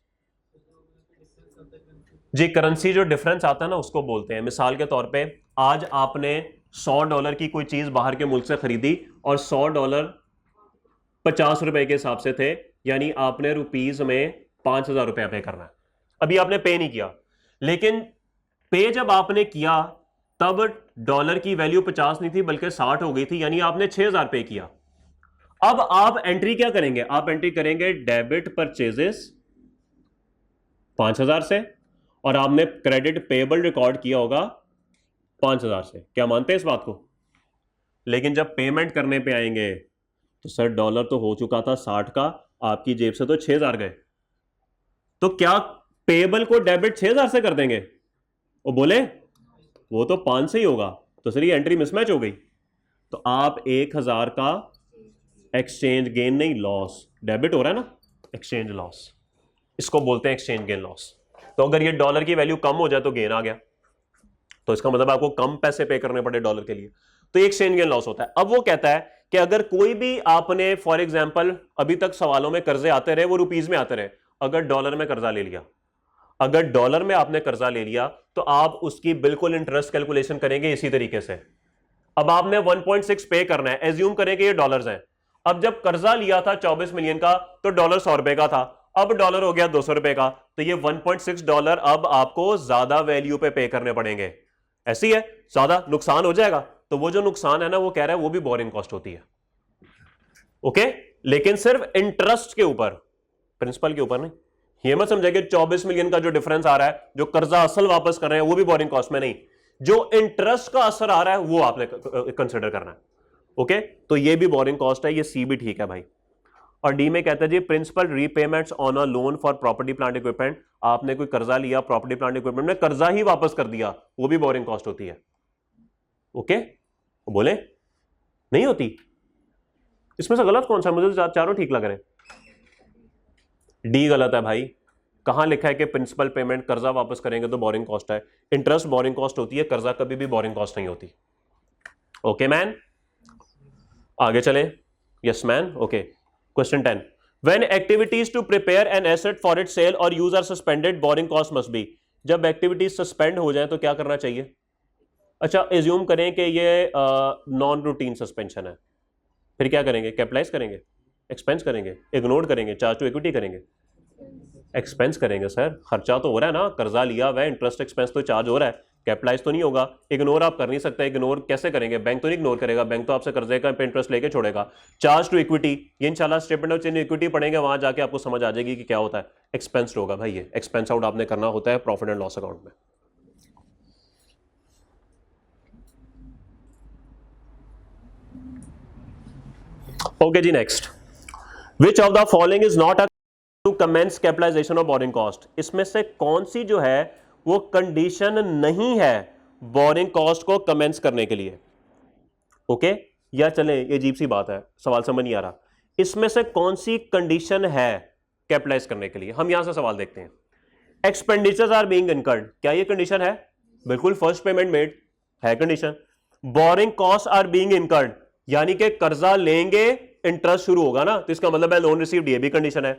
जी, करेंसी जो डिफरेंस आता है ना, उसको बोलते हैं। मिसाल के तौर पे आज आपने $100 की कोई चीज बाहर के मुल्क से खरीदी और $100 ₹50 के हिसाब से थे, यानी आपने रुपीज में 5,000 रुपया पे करना है। अभी आपने पे नहीं किया, लेकिन पे जब आपने किया तब डॉलर की वैल्यू 50 नहीं थी बल्कि 60 हो गई थी, यानी आपने 6,000 पे किया। अब आप एंट्री क्या करेंगे? आप एंट्री करेंगे डेबिट परचेजेस 5,000 से, और आपने क्रेडिट पेबल रिकॉर्ड किया होगा 5,000 से। क्या मानते हैं इस बात को? लेकिन जब पेमेंट करने पे आएंगे तो सर डॉलर तो हो चुका था 60 का, आपकी जेब से तो 6,000 गए, तो क्या पेबल को डेबिट 6,000 से कर देंगे? वो बोले वो तो 5 से ही होगा, तो सर ये एंट्री मिसमैच हो गई। तो आप 1,000 का एक्सचेंज गेन नहीं, लॉस, डेबिट हो रहा है ना, एक्सचेंज लॉस, इसको बोलते हैं एक्सचेंज गेन लॉस। तो अगर ये डॉलर की वैल्यू कम हो जाए तो गेन आ गया, तो इसका मतलब आपको कम पैसे पे करने पड़े डॉलर के लिए, तो एक्सचेंज गेन लॉस होता है। अब वो कहता है कि अगर कोई भी आपने फॉर एग्जांपल अभी तक सवालों में कर्जे आते रहे, वो रुपीज में आते रहे, अगर डॉलर में कर्जा ले लिया, अगर डॉलर में आपने कर्जा ले लिया तो आप उसकी बिल्कुल इंटरेस्ट कैलकुलेशन करेंगे इसी तरीके से। अब आपने 1.6 पे करना है, एज्यूम करें कि ये डॉलर्स हैं। अब जब कर्जा लिया था 24 मिलियन का तो डॉलर 100 रुपए का था, अब डॉलर हो गया 200 रुपए का, तो ये $1.6 अब आपको ज्यादा वैल्यू पे करने पड़ेंगे। ऐसी है, ज्यादा नुकसान हो जाएगा, तो वो जो नुकसान है ना, वो कह रहा है वो भी बोरिंग कॉस्ट होती है। ओके, लेकिन सिर्फ इंटरेस्ट के ऊपर, प्रिंसिपल के ऊपर नहीं। ये मत समझे कि 24 मिलियन का जो डिफरेंस आ रहा है, जो कर्जा असल वापस कर रहे हैं, वो भी बोरिंग कॉस्ट में नहीं, जो इंटरेस्ट का असर आ रहा है वो आपने कंसिडर करना है। ओके, तो ये भी बोरिंग कॉस्ट है, ये सी भी ठीक है भाई। और डी में कहता है जी principal repayments on a loan for property plant equipment, आपने कोई कर्जा लिया प्रॉपर्टी प्लांट इक्विपमेंट में, कर्जा ही वापस कर दिया, वो भी बोरिंग कॉस्ट होती है। ओके, बोले नहीं होती? इसमें से गलत कौन सा? मुझे तो चारों ठीक लग रहे हैं। डी गलत है भाई। कहां लिखा है कि प्रिंसिपल पेमेंट कर्जा वापस करेंगे तो बोरिंग कॉस्ट है? इंटरेस्ट बोरिंग कॉस्ट होती है, कर्जा कभी भी बोरिंग कॉस्ट नहीं होती। ओके मैन, आगे चले। Yes man, okay. Question 10, when activities to prepare an asset for it sale or use are suspended, borrowing cost must be. जब एक्टिविटीज सस्पेंड हो जाए तो क्या करना चाहिए? अच्छा, एज्यूम करें कि ये नॉन रूटीन सस्पेंशन है, फिर क्या करेंगे? कैपिटलाइज करेंगे, एक्सपेंस करेंगे, इग्नोर करेंगे, चार्ज टू इक्विटी करेंगे? एक्सपेंस करेंगे सर, खर्चा तो हो रहा है ना, कर्जा लिया हुआ है, इंटरेस्ट एक्सपेंस तो चार्ज हो रहा है, कैपिटलाइज तो नहीं होगा। इग्नोर आप कर नहीं सकते, इग्नोर कैसे करेंगे? बैंक तो नहीं इग्नोर करेगा, बैंक तो आपसे कर्जे का इंटरेस्ट लेके छोड़ेगा। चार्ज टू इक्विटी, ये इंशाल्लाह स्टेटमेंट ऑफ चेंज इक्विटी पढ़ेंगे, वहां जाके आपको समझ आ जाएगी कि क्या होता है। एक्सपेंस होगा भाई, ये एक्सपेंस आउट आपने करना होता है प्रॉफिट एंड लॉस अकाउंट में। ओके जी, next, which of the following is not a to commence capitalisation of borrowing cost? इसमें से कौन सी जो है वो कंडीशन नहीं है बोरिंग कॉस्ट को कमेंस करने के लिए? ओके, या चले, ये अजीब सी बात है, सवाल समझ नहीं आ रहा। इसमें से कौन सी कंडीशन है कैपिटलाइज करने के लिए? हम यहां से सवाल देखते हैं। एक्सपेंडिचर्स आर बीइंग इनकर्ड, क्या ये कंडीशन है? बिल्कुल, फर्स्ट पेमेंट मेड है condition. Borrowing cost are being incurred, यानी कि कर्जा लेंगे इंटरेस्ट शुरू होगा ना, तो इसका मतलब है लोन रिसीव्ड, ये भी कंडीशन है।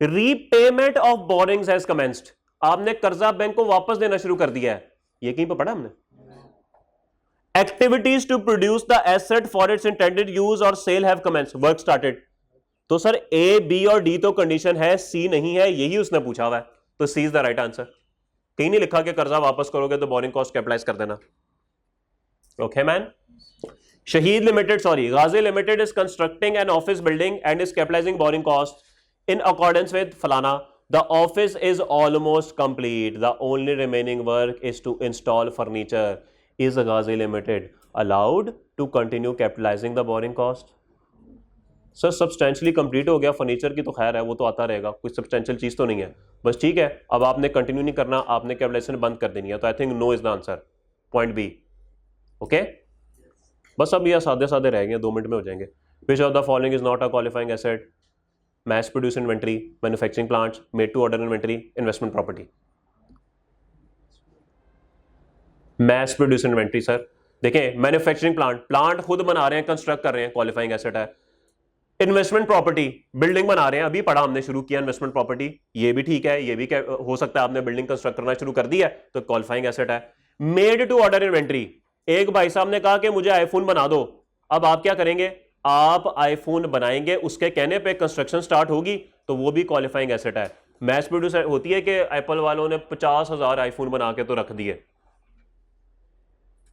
Repayment of borings has commenced, आपने कर्जा बैंक को वापस देना शुरू कर दिया है, ये कहीं पर पढ़ा हमने? Activities to produce the asset for its intended use or sale have commenced, work started. तो सर ए, बी और डी तो कंडीशन है, सी नहीं है, यही उसने पूछा हुआ है, तो C is the right answer. कहीं नहीं लिखा कि कर्जा वापस करोगे तो बोरिंग कॉस्ट कैपिटलाइज कर देना। Okay man. Shahid Limited, sorry, Ghazi Limited is constructing an office building and is capitalizing borrowing costs in accordance with Falana. The office is almost complete. The only remaining work is to install furniture. Is Ghazi Limited allowed to continue capitalizing the borrowing cost? Sir substantially complete हो गया, furniture की तो खैर है, वो तो आता रहेगा, कोई सब्सटेंशियल चीज़ तो नहीं है, बस ठीक है। अब आपने कंटिन्यू नहीं करना, आपने कैपिटलाइजेशन बंद कर देनी है, तो I think no is the answer, point B. Okay, बस अब ये सादे सादे रह गए, 2 मिनट में हो जाएंगे। Which of the following is not a qualifying asset? Mass produce inventory, manufacturing plants, made to order inventory, investment property. Mass produce inventory sir, देखें मैन्युफैक्चरिंग प्लांट खुद बना रहे हैं, कंस्ट्रक्ट कर रहे हैं, क्वालिफाइंग एसेट है। इन्वेस्टमेंट प्रॉपर्टी, बिल्डिंग बना रहे हैं, अभी पढ़ा हमने, शुरू किया इन्वेस्टमेंट प्रॉपर्टी, ये भी ठीक है, ये भी हो सकता है आपने बिल्डिंग कंस्ट्रक्ट करना शुरू कर दिया है तो क्वालिफाइंग एसेट है। मेड टू ऑर्डर इन्वेंट्री, एक भाई साहब ने कहा कि मुझे आईफोन बना दो, अब आप क्या करेंगे? आप आईफोन बनाएंगे, उसके कहने पे कंस्ट्रक्शन स्टार्ट होगी, तो वो भी क्वालिफाइंग एसेट है। मैस प्रोड्यूस होती है कि एप्पल वालों ने 50,000 आईफोन बना के तो रख दिए,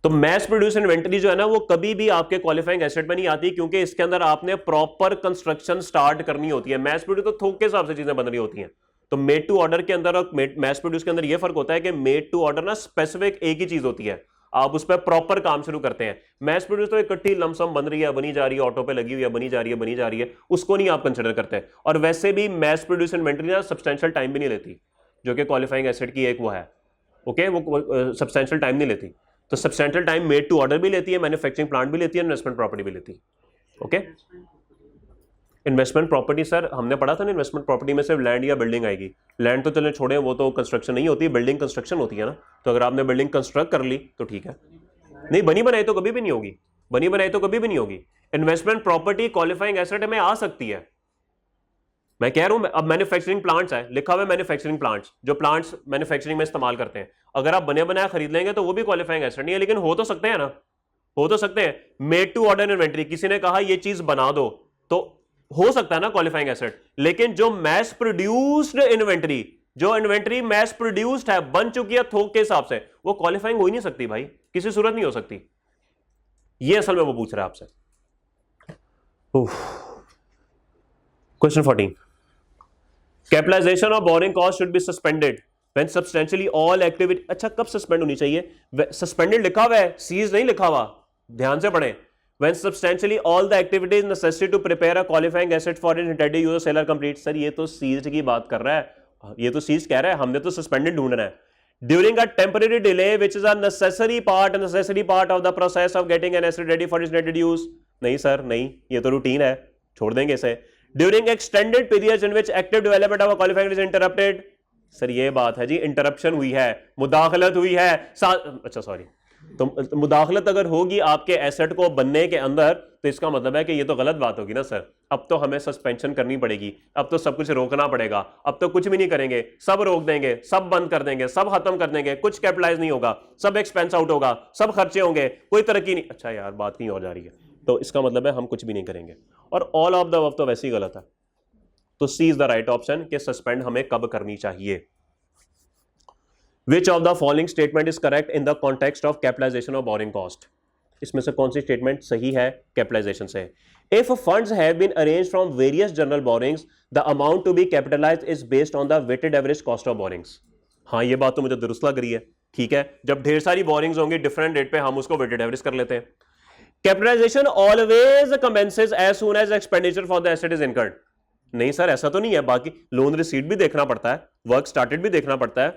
तो मैस प्रोड्यूस इन्वेंटरी जो है ना वो कभी भी आपके क्वालिफाइंग एसेट में नहीं आती, क्योंकि इसके अंदर आपने प्रॉपर कंस्ट्रक्शन स्टार्ट करनी होती है। मैस प्रोड्यूस तो थोक के हिसाब से चीजें बन रही होती हैं। तो मेड टू ऑर्डर के अंदर और मैस प्रोड्यूस के अंदर ये फर्क होता है कि मेड टू ऑर्डर ना स्पेसिफिक एक ही चीज होती है, आप उस पर प्रॉपर काम शुरू करते हैं। मैस प्रोड्यूस तो इकट्ठी लमसम बन रही है, बनी जा रही है, ऑटो पे लगी हुई है, बनी जा रही है, उसको नहीं आप कंसिडर करते। और वैसे भी मैस प्रोड्यूस इन्वेंटरी ना सब्सटेंशियल टाइम भी नहीं लेती, जो कि क्वालिफाइंग एसेट की एक वो है। ओके, वो सब्सटेंशियल टाइम नहीं लेती, तो substantial time made to order भी लेती है, मैन्युफैक्चरिंग प्लांट भी लेती है, इन्वेस्टमेंट प्रॉपर्टी भी लेती है। ओके, इन्वेस्टमेंट प्रॉपर्टी सर हमने पढ़ा था ना, इन्वेस्टमेंट प्रॉपर्टी में सिर्फ लैंड या बिल्डिंग आएगी। लैंड तो चले छोड़े, वो तो कंस्ट्रक्शन नहीं होती, बिल्डिंग कंस्ट्रक्शन होती है ना। तो अगर आपने बिल्डिंग कंस्ट्रक्ट कर ली तो ठीक है, नहीं बनी बनाई तो कभी भी नहीं होगी, बनी बनाई तो कभी भी नहीं होगी। इन्वेस्टमेंट प्रॉपर्टी क्वालिफाइंग एसेट में आ सकती है, मैं कह रहा हूं। अब मैन्युफैक्चरिंग प्लांट्स है, लिखा हुआ है मैन्युफैक्चरिंग प्लांट्स, जो प्लांट्स मैन्युफैक्चरिंग में इस्तेमाल करते हैं, अगर आप बने बनाया खरीद लेंगे तो वो भी क्वालिफाइंग एसेट नहीं है, लेकिन हो तो सकते हैं ना, हो तो सकते हैं। मेड टू ऑर्डर इन्वेंट्री, किसी ने कहा ये चीज बना दो, तो हो सकता है ना क्वालिफाइंग एसेट। लेकिन जो मैस प्रोड्यूस्ड इन्वेंट्री, जो इन्वेंट्री मैस प्रोड्यूस्ड है, बन चुकी है थोक के हिसाब से, वो क्वालिफाइंग हो ही नहीं सकती भाई, किसी सूरत नहीं हो सकती। ये असल में वो पूछ रहा है आपसे। Question 14, capitalisation of borrowing cost should be suspended when substantially all activity. अच्छा, कब सस्पेंड होनी चाहिए? सस्पेंडेड लिखा हुआ है, सीज नहीं लिखा हुआ, ध्यान से पढ़ें। When substantially all the activities necessary to prepare a qualifying asset for its intended use seller complete. Sir ये तो सीज की बात कर रहा है, ये तो सीज कह रहा है, हमने तो सस्पेंडेड ढूंढना है। During a temporary delay which is a necessary part of the process of getting an asset ready for its intended use. नहीं सर नहीं, ये तो रूटीन है, छोड़ देंगे इसे। During extended periods in which active development of a qualifying is interrupted, sir ये बात है जी, इंटरप्शन हुई है, मुदाखलत हुई है, अच्छा सॉरी, तो मुदाखलत अगर होगी आपके एसेट को बनने के अंदर, तो इसका मतलब है कि ये तो गलत बात होगी ना सर। अब तो हमें सस्पेंशन करनी पड़ेगी, अब तो सब कुछ रोकना पड़ेगा, अब तो कुछ भी नहीं करेंगे, सब रोक देंगे, सब बंद कर देंगे, सब खत्म कर देंगे, कुछ कैपिटलाइज नहीं होगा, सब एक्सपेंस आउट होगा, सब खर्चे होंगे, कोई तरक्की नहीं। अच्छा यार बात कहीं और जा रही है, तो इसका मतलब है हम कुछ भी नहीं करेंगे, और ऑल ऑफ द अबव तो वैसे ही गलत है। तो C is the right option कि सस्पेंड हमें कब करनी चाहिए। Which of the following statement is correct in the context of capitalization of borrowing cost? इसमें से कौन सी स्टेटमेंट सही है कैपिटलाइजेशन से? If funds have been arranged from various general borrowings the amount to be capitalized is based on the weighted average cost of borrowings. हाँ ये बात तो मुझे दुरुस्त लग रही है, ठीक है, जब ढेर सारी बोरिंग्स होंगी डिफरेंट रेट पे, हम उसको वेटेड एवरेज कर लेते हैं। Capitalization always commences as soon as expenditure for the asset is incurred. नहीं सर ऐसा तो नहीं है, बाकी लोन रिसीट भी देखना पड़ता है, वर्क स्टार्टेड भी देखना पड़ता है,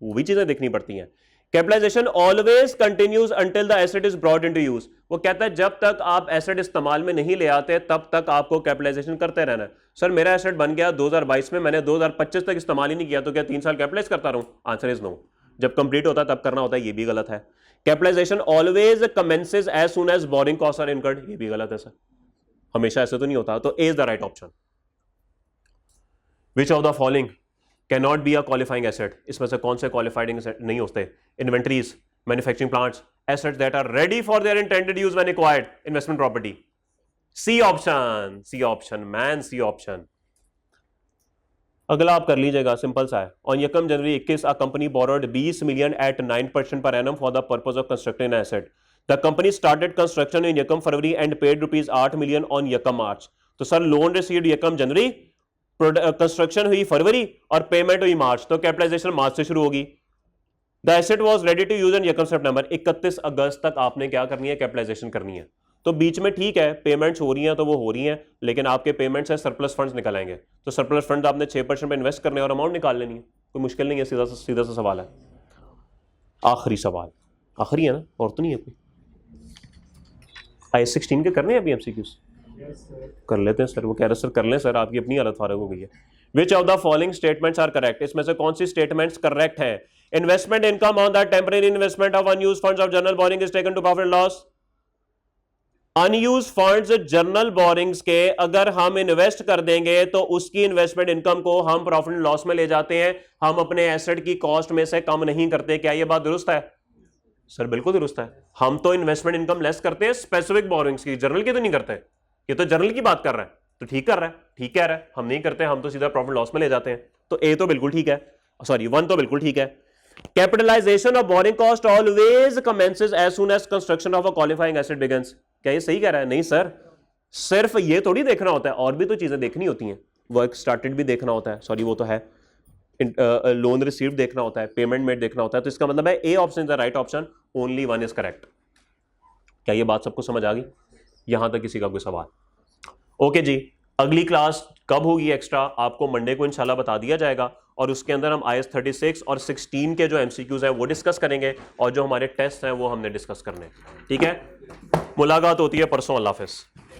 वो भी चीजें देखनी पड़ती हैं। Capitalization always continues until the asset is brought into use. वो कहता है जब तक आप एसेट इस्तेमाल में नहीं ले आते तब तक आपको कैपिटलाइजेशन करते रहना है। सर मेरा एसेट बन गया 2022 में, मैंने 2025 तक इस्तेमाल ही नहीं किया, तो क्या 3 साल कैपिटलाइज करता रहूं? आंसर इज नो, जब कंप्लीट होता है तब करना होता है, ये भी गलत है। Capitalization always commences as soon as borrowing cost are incurred, ये भी गलत है सर, हमेशा ऐसे तो नहीं होता। तो A is the right option. Which of the following can not be a qualifying asset? इसमें से कौन से क्वालिफाइड एसेट नहीं होते? Inventories, manufacturing plants, assets that are ready for their intended use when acquired, investment property. C option, C option man, C option. अगला आप कर लीजिएगा, सिंपल सा है। ऑन यकम January 21 a company borrowed 20 million at 9% per annum for the purpose of constructing an asset. The company started construction इन यकम फरवरी and paid ₹8 million on यकम मार्च। तो सर लोन रिसीव्ड यकम जनवरी, कंस्ट्रक्शन हुई फरवरी और पेमेंट हुई मार्च, तो कैपिटलाइजेशन मार्च से शुरू होगी। The asset was ready to use in यकम सितंबर। 31 अगस्त तक आपने क्या करनी है, कैपिटलाइजेशन करनी है। तो बीच में ठीक है पेमेंट्स हो रही हैं तो वो हो रही हैं, लेकिन आपके पेमेंट्स है सरप्लस फंड्स निकल आएंगे, तो सरप्लस फंड आपने 6% पे इन्वेस्ट करने और अमाउंट निकाल लेनी है, कोई मुश्किल नहीं है, सीधा सा सवाल है। आखिरी सवाल, आखिरी है ना, और तो नहीं है कोई? IAS 16 के करने हैं अभी MCQs? कर लेते हैं सर। वो कह रहे सर कर लें सर, आपकी अपनी हालत फारग हो गई है। Which of the following statements are correct? इसमें से कौन सी स्टेटमेंट्स करेक्ट है? Investment income on the temporary investment of unused funds of general borrowing is taken to profit loss. Unused funds general borrowings के अगर हम इन्वेस्ट कर देंगे तो उसकी इन्वेस्टमेंट इनकम को हम प्रॉफिट एंड लॉस में ले जाते हैं, हम अपने एसेट की कॉस्ट में से कम नहीं करते। क्या यह बात दुरुस्त है? सर बिल्कुल दुरुस्त है। हम तो इन्वेस्टमेंट इनकम लेस करते हैं स्पेसिफिक बोरिंग्स की, जनरल की तो नहीं करते। ये तो जनरल की बात कर रहा है, तो ठीक कर रहा है, ठीक कह रहा है। हम नहीं करते, हम तो सीधा प्रॉफिट लॉस में ले जाते हैं। तो ए तो बिल्कुल ठीक है, सॉरी 1 तो बिल्कुल ठीक है। Capitalization of borrowing cost always commences as soon as construction of a qualifying asset begins. क्या ये सही कह रहा है? नहीं सर, सिर्फ ये थोड़ी देखना होता है, और भी तो चीजें देखनी होती हैं। वर्क स्टार्टेड भी देखना होता है, सॉरी वो तो है, लोन रिसीव्ड देखना होता है, पेमेंट मेड देखना होता है। तो इसका मतलब है ए option is the right option, only 1 is correct. क्या ये बात सबको समझ आ गई? यहां तक किसी का कोई सवाल? ओके जी, अगली क्लास कब होगी एक्स्ट्रा, आपको मंडे को इंशाल्लाह बता दिया जाएगा, और उसके अंदर हम IAS 36 और 16 के जो MCQs हैं वो डिस्कस करेंगे, और जो हमारे टेस्ट हैं वो हमने डिस्कस करने हैं। ठीक है, मुलाकात होती है परसों। अल्लाह हाफिज़।